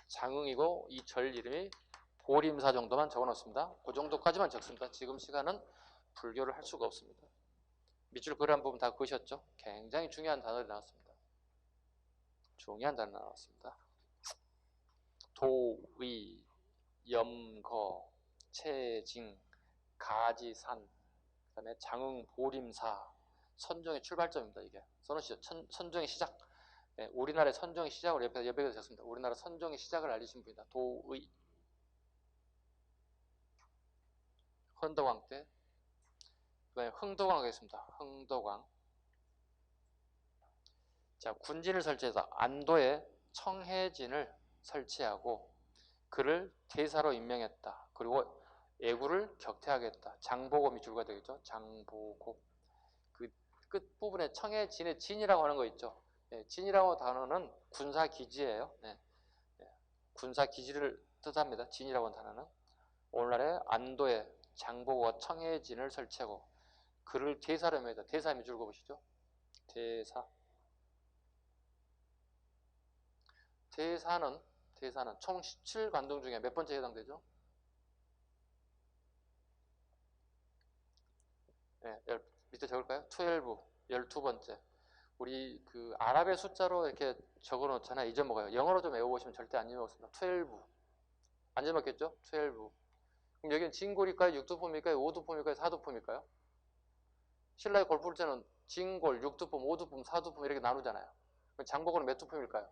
장흥이고 이 절 이름이 보림사 정도만 적어놓습니다. 그 정도까지만 적습니다. 지금 시간은 불교를 할 수가 없습니다. 밑줄 글 한 부분 다 그으셨죠? 굉장히 중요한 단어들이 나왔습니다. 중요한 단어 나왔습니다. 도의, 염거, 채징, 가지산, 그 다음에 장흥, 보림사, 선종의 출발점입니다. 이게 써놓으시죠. 선종의 시작. 네, 우리나라의 선종의 시작을 옆에 적습니다. 우리나라 선종의 시작을 알리신 분이다. 도의. 헌덕왕 때, 그다음에 흥덕왕 하겠습니다. 흥덕왕. 자, 군진을 설치해서 안도에 청해진을 설치하고 그를 대사로 임명했다. 그리고 애구를 격퇴하겠다. 장보고 밑줄가 되겠죠. 장보고. 그 끝부분에 청해진의 진이라고 하는 거 있죠. 네, 진이라고 하는 단어는 군사기지예요. 네. 네. 군사기지를 뜻합니다. 진이라고 하는 단어는. 오늘날의 안도에 장보고와 청해진을 설치하고 그를 대사로 임명했다. 대사 밑줄 그어보시죠. 대사. 대사는 총 17관동 중에 몇 번째 해당되죠? 네, 밑에 적을까요? 12, 12번째. 우리 그 아랍의 숫자로 이렇게 적어 놓잖아요. 잊어먹어요. 영어로 좀 외워보시면 절대 안 잊어먹습니다. 12. 안 잊어먹겠죠? 12. 그럼 여기는 진골일까요? 육두품일까요? 오두품일까요? 사두품일까요? 신라의 골풀제는 진골, 육두품, 오두품, 사두품 이렇게 나누잖아요. 장보고는 몇 두품일까요?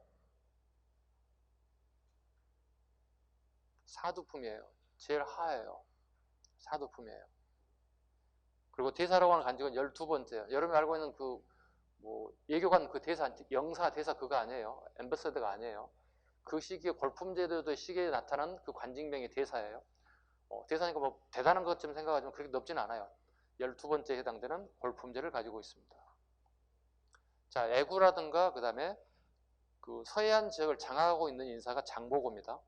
사두품이에요. 제일 하예요. 사두품이에요. 그리고 대사라고 하는 간직은 12번째예요. 여러분이 알고 있는 외교관 그 대사, 영사 대사 그거 아니에요. 엠버서더가 아니에요. 그 시기에 골품제도의 시기에 나타난 그 관직명이 대사예요. 대사니까 뭐 대단한 것처럼 생각하지만 그렇게 높지는 않아요. 12번째에 해당되는 골품제를 가지고 있습니다. 자, 애구라든가 그 다음에 그 서해안 지역을 장악하고 있는 인사가 장보고입니다.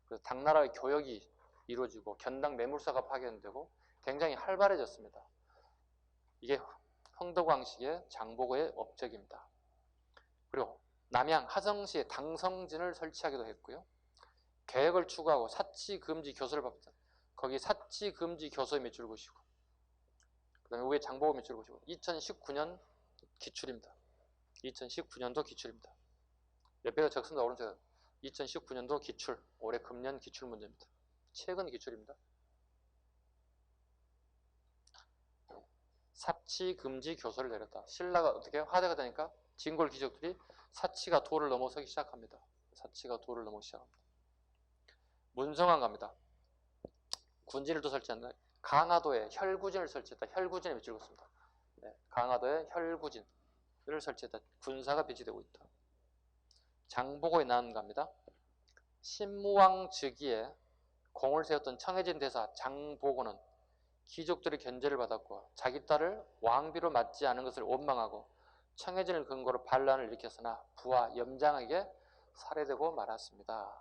그래서 당나라의 교역이 이루어지고 견당 매물사가 파견되고 굉장히 활발해졌습니다. 이게 흥덕왕식의 장보고의 업적입니다. 그리고 남양 하성시에 당성진을 설치하기도 했고요. 계획을 추구하고 사치금지 교서를 받습니다. 거기 사치금지 교서에 밑줄 그으시고 그 다음에 위에 장보고 밑줄 그으시고 2019년 기출입니다. 2019년도 기출입니다. 옆에가 적습니다. 오른쪽에 2019년도 기출, 올해 금년 기출 문제입니다. 최근 기출입니다. 사치금지 교서를 내렸다. 신라가 어떻게 화제가 되니까 진골 귀족들이 사치가 도를 넘어서기 시작합니다. 사치가 도를 넘어서기 시작합니다. 문성왕 갑니다. 군진을 또 설치한다. 강화도에 혈구진을 설치했다. 혈구진에 밑줄 그었습니다. 네, 강화도에 혈구진을 설치했다. 군사가 배치되고 있다. 장보고에 나온 갑니다. 신무왕 즉위에 공을 세웠던 청해진 대사 장보고는 귀족들의 견제를 받았고 자기 딸을 왕비로 맞지 않은 것을 원망하고 청해진을 근거로 반란을 일으켰으나 부하 염장에게 살해되고 말았습니다.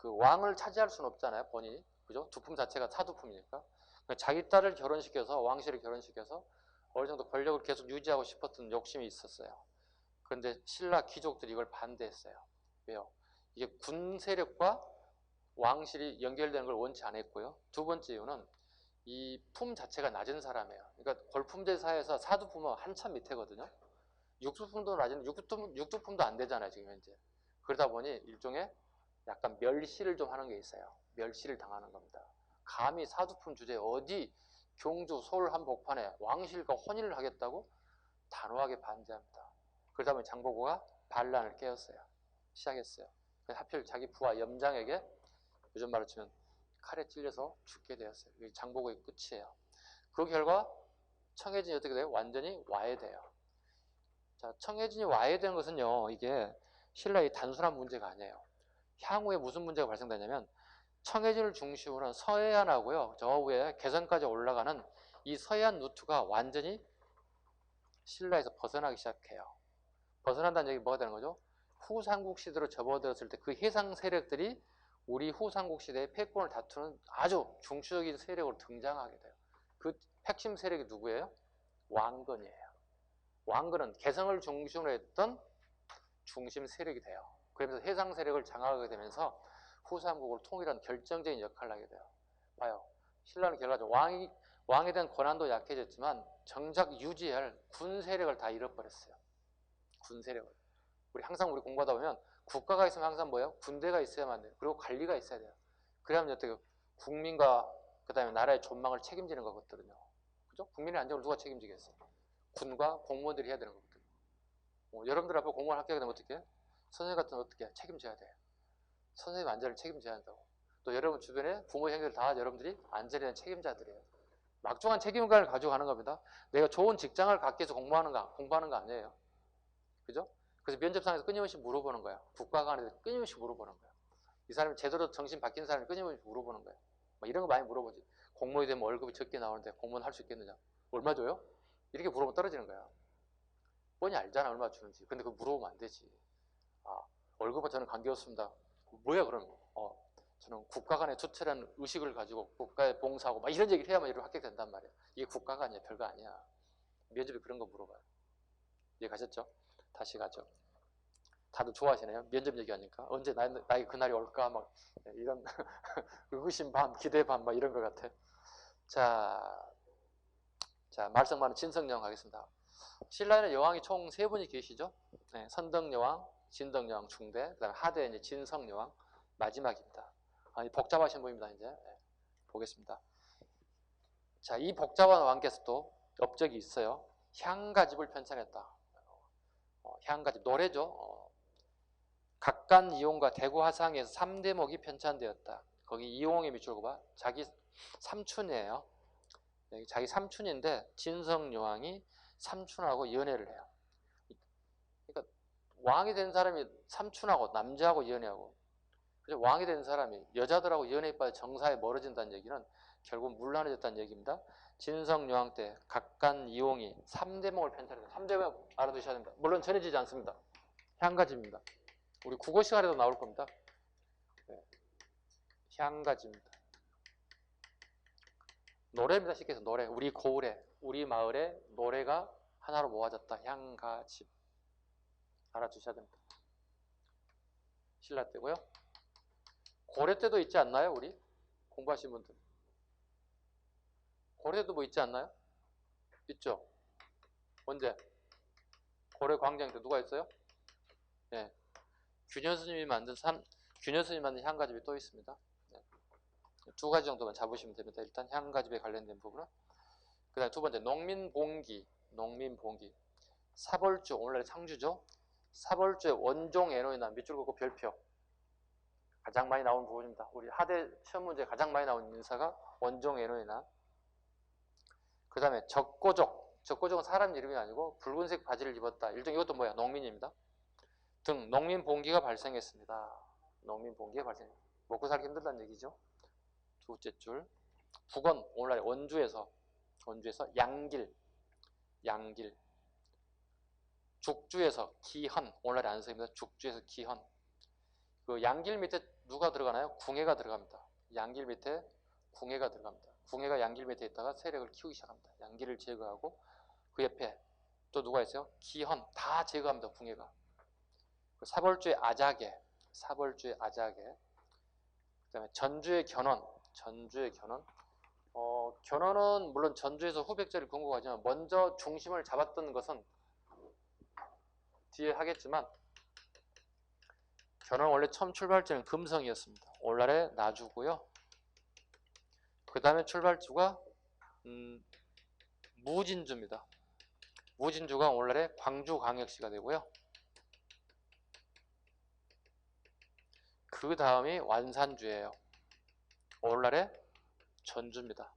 왕을 차지할 수는 없잖아요. 본인이. 그죠? 두품 자체가 사두품이니까. 자기 딸을 결혼시켜서 왕실을 결혼시켜서 어느 정도 권력을 계속 유지하고 싶었던 욕심이 있었어요. 그런데 신라 귀족들이 이걸 반대했어요. 왜요? 이게 군 세력과 왕실이 연결되는 걸 원치 않았고요. 두 번째 이유는 이 품 자체가 낮은 사람이에요. 그러니까 골품제사에서 사두품은 한참 밑에거든요. 육두품도 낮은데 육두품도 안 되잖아요. 지금 현재. 그러다 보니 일종의 약간 멸시를 좀 하는 게 있어요. 멸시를 당하는 겁니다. 감히 사두품 주제에 어디 경주 서울 한복판에 왕실과 혼인을 하겠다고 단호하게 반대합니다. 그러다 보니 장보고가 반란을 깨웠어요. 시작했어요. 그래서 하필 자기 부하 염장에게 요즘 말로 치면 칼에 찔려서 죽게 되었어요. 이게 장보고의 끝이에요. 그 결과 청해진이 어떻게 돼요? 완전히 와해돼요. 자, 청해진이 와해된 것은요, 이게 신라의 단순한 문제가 아니에요. 향후에 무슨 문제가 발생되냐면 청해진을 중심으로 한 서해안하고요, 저 위에 개성까지 올라가는 이 서해안 루트가 완전히 신라에서 벗어나기 시작해요. 벗어난다는 얘기 뭐가 되는 거죠? 후삼국 시대로 접어들었을 때 그 해상 세력들이 우리 후삼국 시대의 패권을 다투는 아주 중추적인 세력으로 등장하게 돼요. 그 핵심 세력이 누구예요? 왕건이에요. 왕건은 개성을 중심으로 했던 중심 세력이 돼요. 그러면서 해상 세력을 장악하게 되면서 후삼국을 통일하는 결정적인 역할을 하게 돼요. 봐요. 신라는 결과적으로 왕에 대한 권한도 약해졌지만 정작 유지할 군 세력을 다 잃어버렸어요. 군 세력을. 항상 우리 공부하다 보면 국가가 있으면 항상 뭐예요? 군대가 있어야만 돼요. 그리고 관리가 있어야 돼요. 그래야만 어떻게 국민과 그 다음에 나라의 존망을 책임지는 거거든요. 그죠? 국민의 안정을 누가 책임지겠어요? 군과 공무원들이 해야 되는 거거든요. 여러분들 앞에 공무원 합격하게 되면 어떻게 해? 선생님 같은 어떻게 책임져야 돼요. 선생님 안전을 책임져야 한다고. 또 여러분 주변에 부모 형제들 다 여러분들이 안전에 대한 책임자들이에요. 막중한 책임감을 가지고 가는 겁니다. 내가 좋은 직장을 갖기 위해서 공부하는 거 아니에요. 그죠? 그래서 면접상에서 끊임없이 물어보는 거야. 국가 간에 끊임없이 물어보는 거야. 이 사람이 제대로 정신 바뀐 사람이 끊임없이 물어보는 거야. 이런 거 많이 물어보지. 공무원이 되면 월급이 적게 나오는데 공무원 할 수 있겠느냐? 얼마 줘요? 이렇게 물어보면 떨어지는 거야. 뻔히 알잖아, 얼마 주는지. 근데 그거 물어보면 안 되지. 월급과 저는 관계없습니다. 뭐야, 그럼? 저는 국가 간에 투철한 의식을 가지고 국가에 봉사하고 막 이런 얘기를 해야만 이렇게 합격된단 말이야. 이게 국가가 아니야, 별거 아니야. 면접에 그런 거 물어봐요. 이해 가셨죠? 다시 가죠. 다들 좋아하시네요. 면접 얘기하니까. 언제 나에게 그날이 올까? 막 이런 의구심 반, 기대 반, 막 이런 것 같아. 자, 말썽 많은 진성여왕 가겠습니다. 신라에는 여왕이 총 3분이 계시죠. 네, 선덕여왕, 진덕여왕 중대, 그 다음에 하대 이제 진성여왕 마지막입니다. 복잡하신 분입니다. 이제 보겠습니다. 자, 이 복잡한 왕께서도 업적이 있어요. 향가집을 편찬했다. 향가집 노래죠. 각간 이용과 대구 화상에서 3대목이 편찬되었다. 거기 이용의 밑줄 봐. 자기 삼촌이에요. 자기 삼촌인데 진성여왕이 삼촌하고 연애를 해요. 그러니까 왕이 된 사람이 삼촌하고 남자하고 연애하고, 그죠? 왕이 된 사람이 여자들하고 연애에 빠져 정사에 멀어진다는 얘기는 결국 물란해졌다는 얘기입니다. 진성여왕 때 각간 이용이 3대목을 편찬했다. 3대목 알아두셔야 됩니다. 물론 전해지지 않습니다. 향가집입니다. 우리 국어 시간에도 나올 겁니다. 네. 향가집입니다. 노래입니다. 쉽게 해서 노래. 우리 고을에, 우리 마을에 노래가 하나로 모아졌다. 향가집. 알아두셔야 됩니다. 신라 때고요. 고려 때도 있지 않나요? 우리 공부하신 분들. 고려 때도 뭐 있지 않나요? 있죠. 언제? 고려 광장 때 누가 있어요? 네. 균현 스님이 만든 향가집이 또 있습니다. 네. 2가지 정도만 잡으시면 됩니다. 일단 향가집에 관련된 부분은. 그 다음에 2번째 농민봉기. 사벌주, 오늘날의 상주죠. 사벌주의 원종 애노이나 밑줄 긋고 별표. 가장 많이 나온 부분입니다. 우리 하대 시험 문제에 가장 많이 나온 인사가 원종 애노이나. 그 다음에 적고족은 사람 이름이 아니고 붉은색 바지를 입었다. 일종 이것도 뭐야? 농민입니다. 등 농민봉기가 발생했습니다. 농민봉기가 발생했습니다. 먹고 살기 힘들다는 얘기죠. 2째 줄. 북원, 오늘날의 원주에서 양길. 죽주에서 기헌, 오늘날의 안성입니다. 죽주에서 기헌. 그 양길 밑에 누가 들어가나요? 궁예가 들어갑니다. 양길 밑에 궁예가 들어갑니다. 궁예가 양길 밑에 있다가 세력을 키우기 시작합니다. 양길을 제거하고 그 옆에 또 누가 있어요? 기헌, 다 제거합니다. 궁예가. 사벌주의 아자개, 그 다음에 전주의 견원, 견원은 물론 전주에서 후백제를 건국하지만 먼저 중심을 잡았던 것은 뒤에 하겠지만 견원은 원래 처음 출발지는 금성이었습니다. 오늘날의 나주고요. 그 다음에 출발지가 무진주입니다. 무진주가 오늘날의 광주광역시가 되고요. 그 다음이 완산주예요. 오늘날의 전주입니다.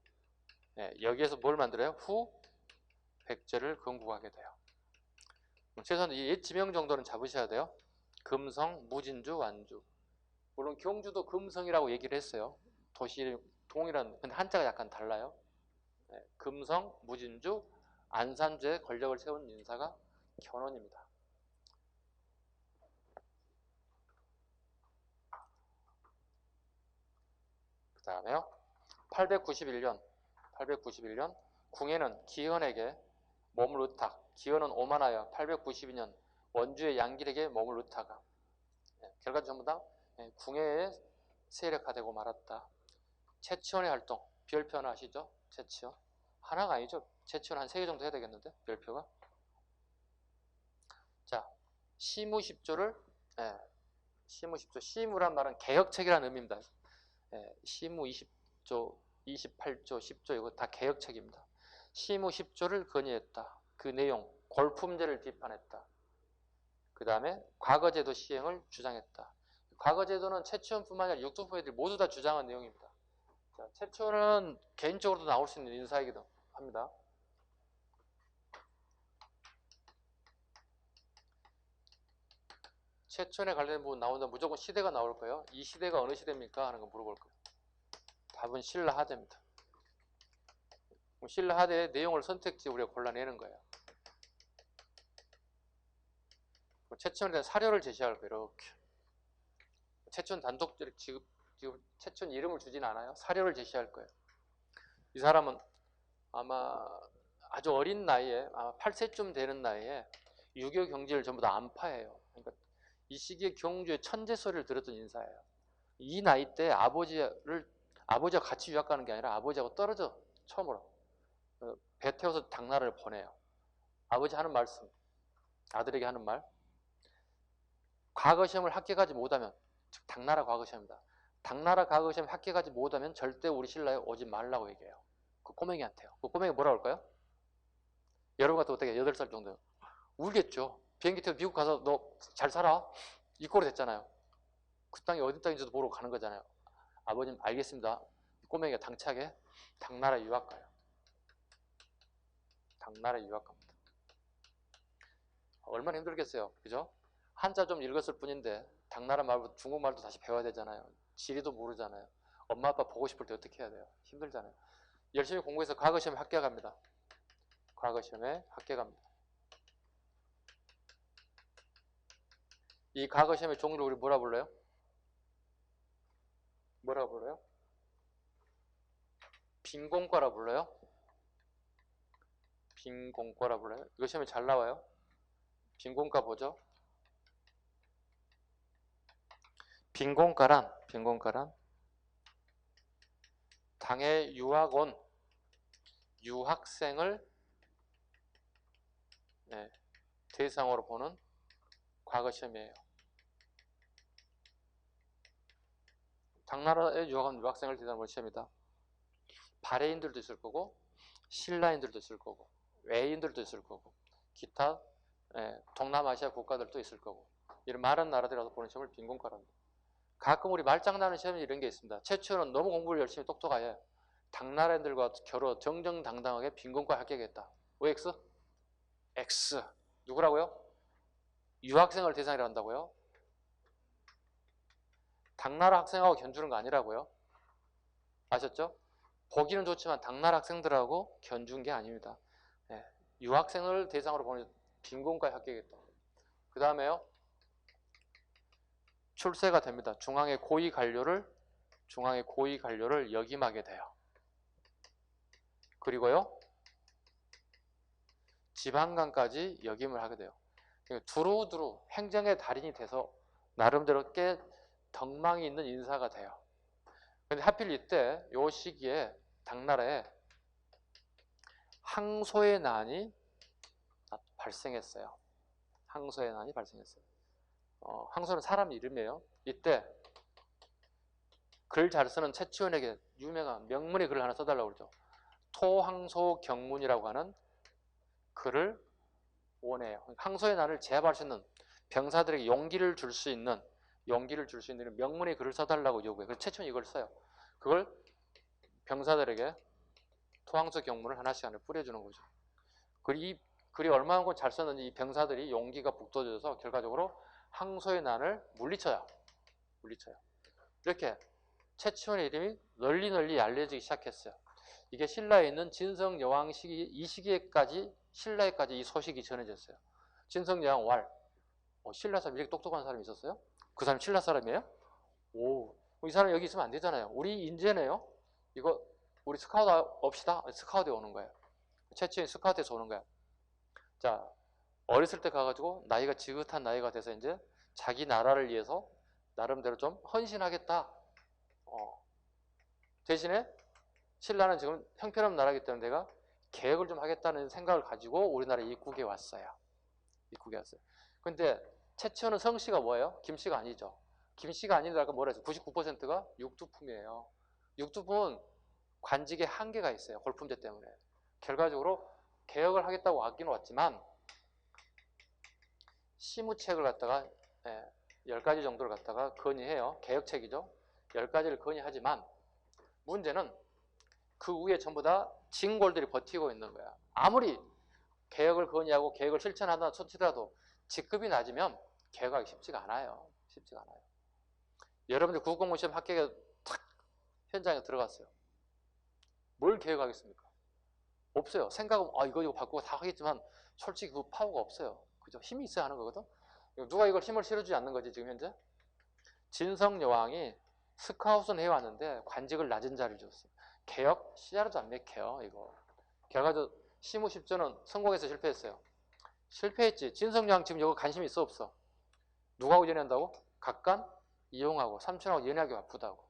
네, 여기에서 뭘 만들어요? 후 백제를 건국하게 돼요. 최소한 이 옛 지명 정도는 잡으셔야 돼요. 금성, 무진주, 완주. 물론 경주도 금성이라고 얘기를 했어요. 도시 이름 동일한, 근데 한자가 약간 달라요. 네, 금성, 무진주, 안산주에 권력을 세운 인사가 견훤입니다. 그 다음에요. 891년 궁예는 기현에게 몸을 의탁. 기현은 오만하여 892년 원주의 양길에게 몸을 의탁하. 결과는 전부 다 궁예에 세력화되고 말았다. 최치원의 활동, 별표 하나 아시죠? 최치원. 하나가 아니죠. 최치원 한 3개 정도 해야 되겠는데, 별표가. 자, 시무십조를, 시무십조, 시무란 말은 개혁책이라는 의미입니다. 시무 20조, 28조, 10조 이거 다 개혁책입니다. 시무 10조를 건의했다. 그 내용, 골품제를 비판했다. 그 다음에 과거제도 시행을 주장했다. 과거제도는 최치원뿐만 아니라 육등포애들이 모두 다 주장한 내용입니다. 자, 최치원은 개인적으로도 나올 수 있는 인사이기도 합니다. 최치원에 관련된 부분 나온다면 무조건 시대가 나올 거예요. 이 시대가 어느 시대입니까? 하는 거 물어볼 거예요. 답은 신라 하대입니다. 신라 하대의 내용을 선택지 우리가 골라내는 거예요. 최치원에 대한 사료를 제시할 거예요. 이렇게. 최치원 단독 지금 최치원 이름을 주진 않아요. 사료를 제시할 거예요. 이 사람은 아마 아주 어린 나이에, 아마 8세쯤 되는 나이에 유교 경지를 전부 다 안파해요. 그러니까 이 시기에 경주의 천재 소리를 들었던 인사예요. 이 나이 때 아버지와 같이 유학 가는 게 아니라 아버지하고 떨어져 처음으로 배 태워서 당나라를 보내요. 아버지 하는 말씀, 아들에게 하는 말. 과거 시험을 합격하지 못하면, 즉 당나라 과거 시험입니다. 당나라 과거 시험 합격하지 못하면 절대 우리 신라에 오지 말라고 얘기해요. 그 꼬맹이한테요. 그 꼬맹이 뭐라고 할까요? 여러분 같은 어떻게 8살 정도 울겠죠. 비행기 타고 미국 가서 너 잘 살아? 이 꼴이 됐잖아요. 그 땅이 어디 땅인지도 모르고 가는 거잖아요. 아버님 알겠습니다. 꼬맹이가 당차게 당나라 유학 가요. 당나라 유학 갑니다. 얼마나 힘들겠어요. 그죠? 한자 좀 읽었을 뿐인데 당나라 말고 중국말도 다시 배워야 되잖아요. 지리도 모르잖아요. 엄마 아빠 보고 싶을 때 어떻게 해야 돼요? 힘들잖아요. 열심히 공부해서 과거 시험에 합격합니다. 과거 시험에 합격합니다. 이 과거 시험의 종류를 우리 뭐라 불러요? 뭐라 불러요? 빈공과라 불러요? 빈공과라 불러요? 이거 시험에 잘 나와요? 빈공과 보죠? 빈공과란 당의 유학 온 유학생을 대상으로 보는 과거 시험이에요. 당나라에 유학 온 유학생을 대상으로 보는 시험이다. 바레인들도 있을 거고 신라인들도 있을 거고 외인들도 있을 거고 기타 동남아시아 국가들도 있을 거고 이런 많은 나라들에서 보는 시험을 빈공과라 합니다. 가끔 우리 말장난하는 시험이 이런 게 있습니다. 최초는 너무 공부를 열심히 똑똑하게 당나라인들과 겨루 정정당당하게 빈공과 합격했다. 왜 X? X. 누구라고요? 유학생을 대상이라 한다고요? 당나라 학생하고 견주는 거 아니라고요? 아셨죠? 보기는 좋지만 당나라 학생들하고 견준 게 아닙니다. 유학생을 대상으로 보는 빈공과에 합격했다. 그 다음에요. 출세가 됩니다. 중앙의 고위 관료를 역임하게 돼요. 그리고요. 지방관까지 역임을 하게 돼요. 두루두루 행정의 달인이 돼서 나름대로 꽤 덕망이 있는 인사가 돼요. 근데 하필 이때 요 시기에 당나라에 항소의 난이 발생했어요. 항소의 난이 발생했어요. 항소는 사람 이름이에요. 이때 글 잘 쓰는 최치원에게 유명한 명문의 글을 하나 써달라고 그러죠. 토항소 경문이라고 하는 글을 원해요. 항소의 난을 제압할 수 있는, 병사들에게 용기를 줄 수 있는 명문의 글을 써달라고 요구해요. 그래서 최초는 이걸 써요. 그걸 병사들에게 토항소 경문을 하나씩 뿌려주는 거죠. 이 글이 얼마나 잘 썼는지 이 병사들이 용기가 북돋아져서 결과적으로 항소의 난을 물리쳐요. 이렇게 최치원의 이름이 널리 알려지기 시작했어요. 이게 신라에 있는 진성여왕 시기, 이 시기에까지, 신라에까지 이 소식이 전해졌어요. 진성여왕 왈. 신라 사람 이렇게 똑똑한 사람이 있었어요? 그 사람 신라 사람이에요? 오, 이 사람 여기 있으면 안 되잖아요. 우리 인재네요. 이거 우리 스카우트 없시다. 스카우트에 오는 거예요. 최치원이 스카우트에서 오는 거야. 자, 어렸을 때 가가지고 나이가 지긋한 나이가 돼서 이제 자기 나라를 위해서 나름대로 좀 헌신하겠다. 대신에 신라는 지금 형편없는 나라이기 때문에 내가 계획을 좀 하겠다는 생각을 가지고 우리나라 입국에 왔어요. 근데 최치원은 성씨가 뭐예요? 김씨가 아니죠. 김씨가 아닌데 아까 뭐라 했어요? 99%가 육두품이에요. 육두품은 관직에 한계가 있어요. 골품제 때문에. 결과적으로 개혁을 하겠다고 왔긴 왔지만 시무책을 갖다가 10가지 정도를 갖다가 건의해요. 개혁책이죠. 10가지를 건의하지만 문제는 그 위에 전부 다 진골들이 버티고 있는 거야. 아무리 개혁을 건의하고 개혁을 실천하다 치더라도 직급이 낮으면 개혁하기 쉽지가 않아요. 여러분들 국공무원 시험 합격해 탁 현장에 들어갔어요. 뭘 개혁하겠습니까? 없어요. 생각은 이거 바꾸고 다 하겠지만 솔직히 그 파워가 없어요. 그죠? 힘이 있어야 하는 거거든. 누가 이걸 힘을 실어주지 않는 거지 지금 현재? 진성여왕이 스카웃은 해왔는데 관직을 낮은 자를 줬어요. 개혁 씨알도 안 맥혀요. 이거 결과적으로 시무십전은 성공해서 실패했어요. 실패했지. 진성여왕 지금 이거 관심이 있어 없어? 누구하고 연애한다고? 각간 이용하고 삼촌하고 연애하기 바쁘다고.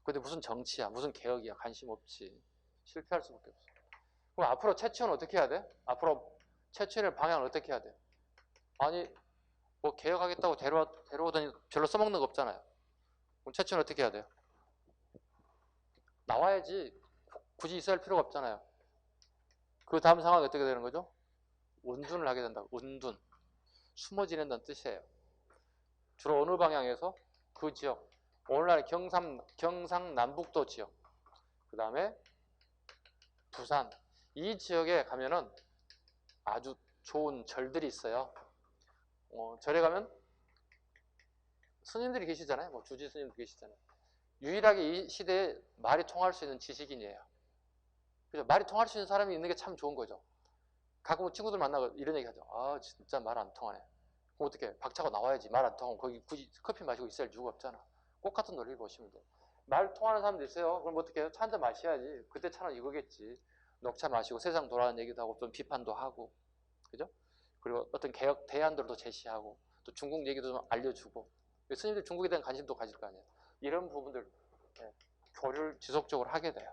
근데 무슨 정치야 무슨 개혁이야 관심 없지. 실패할 수밖에 없어. 그럼 앞으로 최치원은 어떻게 해야 돼? 앞으로 최치원의 방향을 어떻게 해야 돼? 아니 뭐 개혁하겠다고 데려오더니 별로 써먹는 거 없잖아요. 그럼 최치원은 어떻게 해야 돼요? 나와야지. 굳이 있어야 할 필요가 없잖아요. 그 다음 상황이 어떻게 되는 거죠? 운둔을 하게 된다고. 운둔. 숨어 지낸다는 뜻이에요. 주로 어느 방향에서? 그 지역. 오늘날 경상남북도 지역. 그 다음에 부산. 이 지역에 가면은 아주 좋은 절들이 있어요. 절에 가면 스님들이 계시잖아요. 뭐 주지 스님도 계시잖아요. 유일하게 이 시대에 말이 통할 수 있는 지식인이에요. 그죠? 말이 통할 수 있는 사람이 있는 게 참 좋은 거죠. 가끔 친구들 만나고 이런 얘기 하죠. 진짜 말 안 통하네. 그럼 어떻게 박차고 나와야지. 말 안 통하면 거기 굳이 커피 마시고 있을 이유가 없잖아. 똑같은 논리를 보시면 돼요. 말 통하는 사람도 있어요. 그럼 어떻게 해요? 차 한잔 마셔야지. 그때 차는 이거겠지. 녹차 마시고 세상 돌아가는 얘기도 하고 좀 비판도 하고. 그죠? 그리고 어떤 개혁 대안들도 제시하고 또 중국 얘기도 좀 알려주고 스님들 중국에 대한 관심도 가질 거 아니에요. 이런 부분들 교류를 지속적으로 하게 돼요.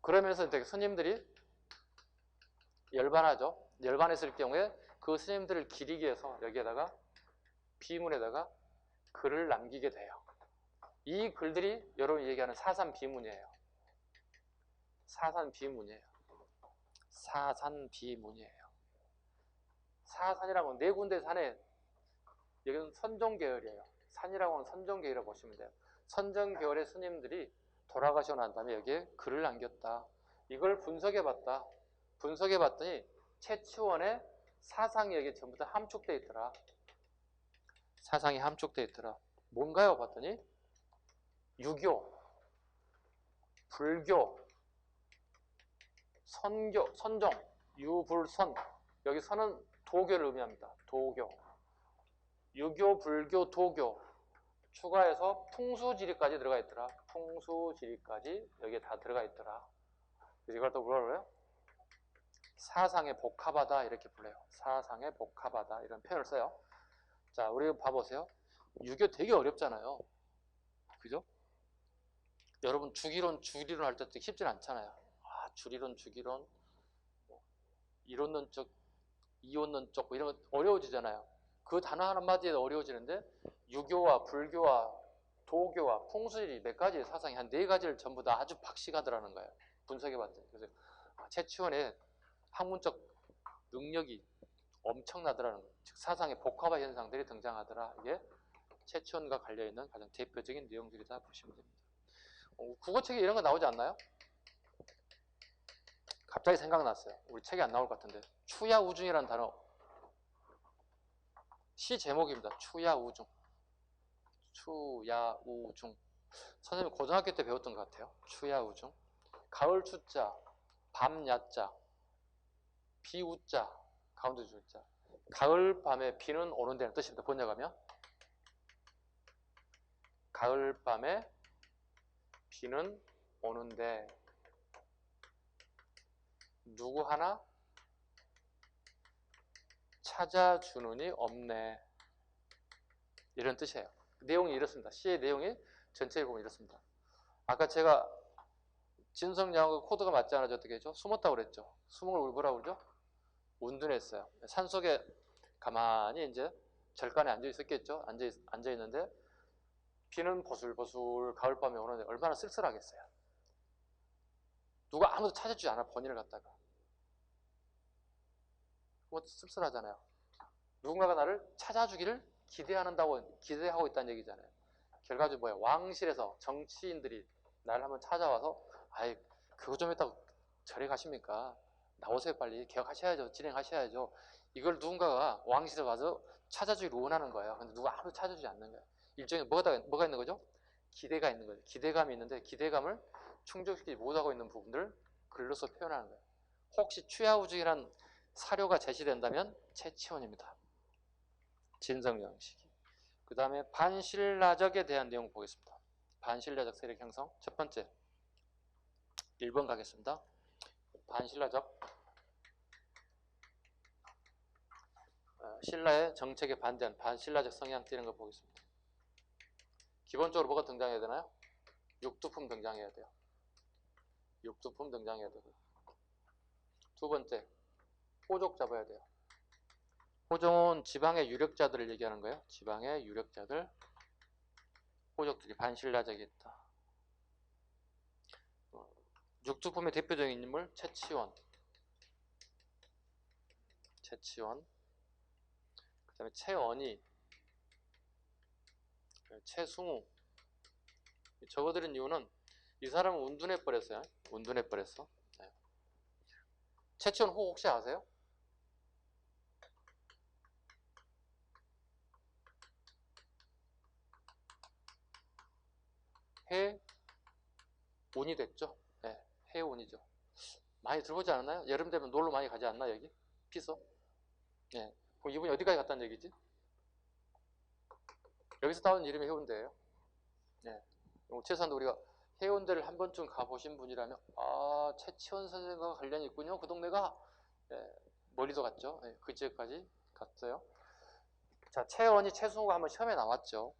그러면서 되게 스님들이 열반하죠. 열반했을 경우에 그 스님들을 기리기 위해서 여기에다가 비문에다가 글을 남기게 돼요. 이 글들이 여러분이 얘기하는 사산비문이에요. 사산비문이에요. 사산이라고 하면 네 군데 산에 여기는 선종계열이에요. 산이라고 하면 선종계열이라고 보시면 돼요. 선종계열의 스님들이 돌아가시고 난 다음에 여기에 글을 남겼다. 이걸 분석해봤다. 분석해봤더니 최치원의 사상이 여기 전부 다 함축되어 있더라. 사상이 함축되어 있더라. 뭔가요? 봤더니 유교, 불교, 선교, 선종, 유불선. 여기 선은 도교를 의미합니다. 도교. 유교, 불교, 도교. 추가해서 풍수지리까지 들어가 있더라. 풍수지리까지 여기에 다 들어가 있더라. 그래서 이걸 또 뭐라 그래요? 사상에 복합하다 이렇게 불러요. 사상에 복합하다 이런 표현을 써요. 자, 우리 봐보세요. 유교 되게 어렵잖아요. 그죠? 여러분 주기론 할 때 쉽진 않잖아요. 주리론, 주기론, 이론론적, 이원론적 뭐 이런 거 어려워지잖아요. 그 단어 한마디에 어려워지는데 유교와 불교와 도교와 풍수지리 몇 가지의 사상이 한 4가지를 전부 다 아주 박식하더라는 거예요. 분석해봤더니. 그래서 최치원의 학문적 능력이 엄청나더라는 거예요. 즉 사상의 복합화 현상들이 등장하더라. 이게 채치원과 관련있는 가장 대표적인 내용들이다 보시면 됩니다. 국어책에 이런 거 나오지 않나요? 갑자기 생각났어요. 우리 책에 안 나올 것 같은데. 추야우중이라는 단어. 시 제목입니다. 추야우중. 추야우중. 선생님이 고등학교 때 배웠던 것 같아요. 추야우중. 가을 추자, 밤 야자, 비 우자, 가운데 줄자. 가을 밤에 비는 오는 데는 뜻입니다. 번역하면. 가을 밤에 비는 오는데 누구 하나 찾아주는이 없네. 이런 뜻이에요. 내용이 이렇습니다. 시의 내용이 전체를 보면 이렇습니다. 아까 제가 진성양하고 코드가 맞지 않아서 어떻게 했죠? 숨었다고 그랬죠. 숨은 걸 뭐라고 그러죠? 운둔했어요. 산속에 가만히 이제 절간에 앉아 있었겠죠. 앉아 있는데 비는 보슬보슬 가을밤에 오는데 얼마나 쓸쓸하겠어요. 누가 아무도 찾아주지 않아. 본인을 갖다가. 그거 씁쓸하잖아요. 누군가가 나를 찾아주기를 기대하고 있다는 얘기잖아요. 결과적으로 뭐예요? 왕실에서 정치인들이 나를 한번 찾아와서 아이 그거 좀 했다고 절에 가십니까? 나오세요 빨리. 개혁하셔야죠. 진행하셔야죠. 이걸 누군가가 왕실에 와서 찾아주기를 원하는 거예요. 근데 누가 아무도 찾아주지 않는 거예요. 일종의 뭐가 있는 거죠? 기대가 있는 거예요. 기대감이 있는데 기대감을 충족시키지 못하고 있는 부분들을 글로서 표현하는 거예요. 혹시 추야우중이란 사료가 제시된다면 채치원입니다. 진성양식이. 그 다음에 반신라적에 대한 내용 보겠습니다. 반신라적 세력 형성. 첫 번째 1번 가겠습니다. 반신라적. 신라의 정책에 반대한 반신라적 성향 띄는 거 보겠습니다. 기본적으로 뭐가 등장해야 되나요? 육두품 등장해야 돼요. 육두품 등장해야 되고. 두 번째 호족 잡아야 돼요. 호종은 지방의 유력자들을 얘기하는 거예요. 지방의 유력자들. 호족들이 반신라적이 있다. 육두품의 대표적인 인물 채치원. 그 다음에 채언이, 채승우. 적어드린 이유는 이 사람은 운둔해버렸어요. 운둔해버렸어. 네. 채치원 호 혹시 아세요? 해운이 됐죠. 네, 해운이죠. 많이 들어보지 않았나요? 여름 되면 놀러 많이 가지 않나 여기? 피서? 네. 그럼 이분이 어디까지 갔다는 얘기지? 여기서 나온 이름이 해운대예요. 네. 최소한 우리가 해운대를 한 번쯤 가보신 분이라면 아 채치원 선생과 관련이 있군요. 그 동네가 네, 멀리도 갔죠. 네, 그 지역까지 갔어요. 자, 채원이 채승우가 한번 시험에 나왔죠.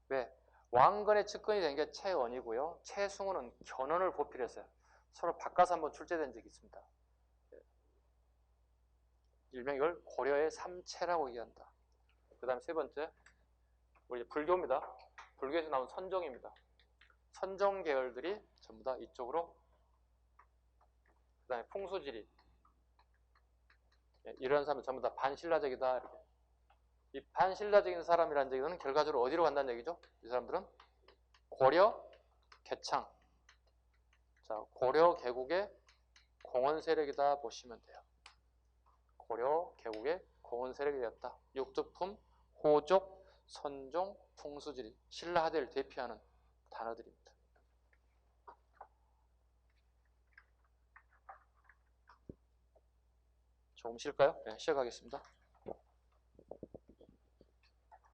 왜? 왕건의 측근이 된 게 채원이고요. 채승우는 견훤을 보필했어요. 서로 바꿔서 한번 출제된 적이 있습니다. 일명 이걸 고려의 삼채라고 얘기한다. 그 다음에 세 번째, 우리 불교입니다. 불교에서 나온 선종입니다. 선종 계열들이 전부 다 이쪽으로, 그 다음에 풍수지리, 이런 사람은 전부 다 반신라적이다. 이렇게. 이 반신라적인 사람이라는 얘기는 결과적으로 어디로 간다는 얘기죠? 이 사람들은 고려, 개창. 자, 고려 계곡의 공원 세력이다 보시면 돼요. 고려 계곡의 공원 세력이 되었다. 육두품, 호족, 선종, 풍수지리, 신라하대를 대표하는 단어들입니다. 조금 쉴까요? 네, 시작하겠습니다.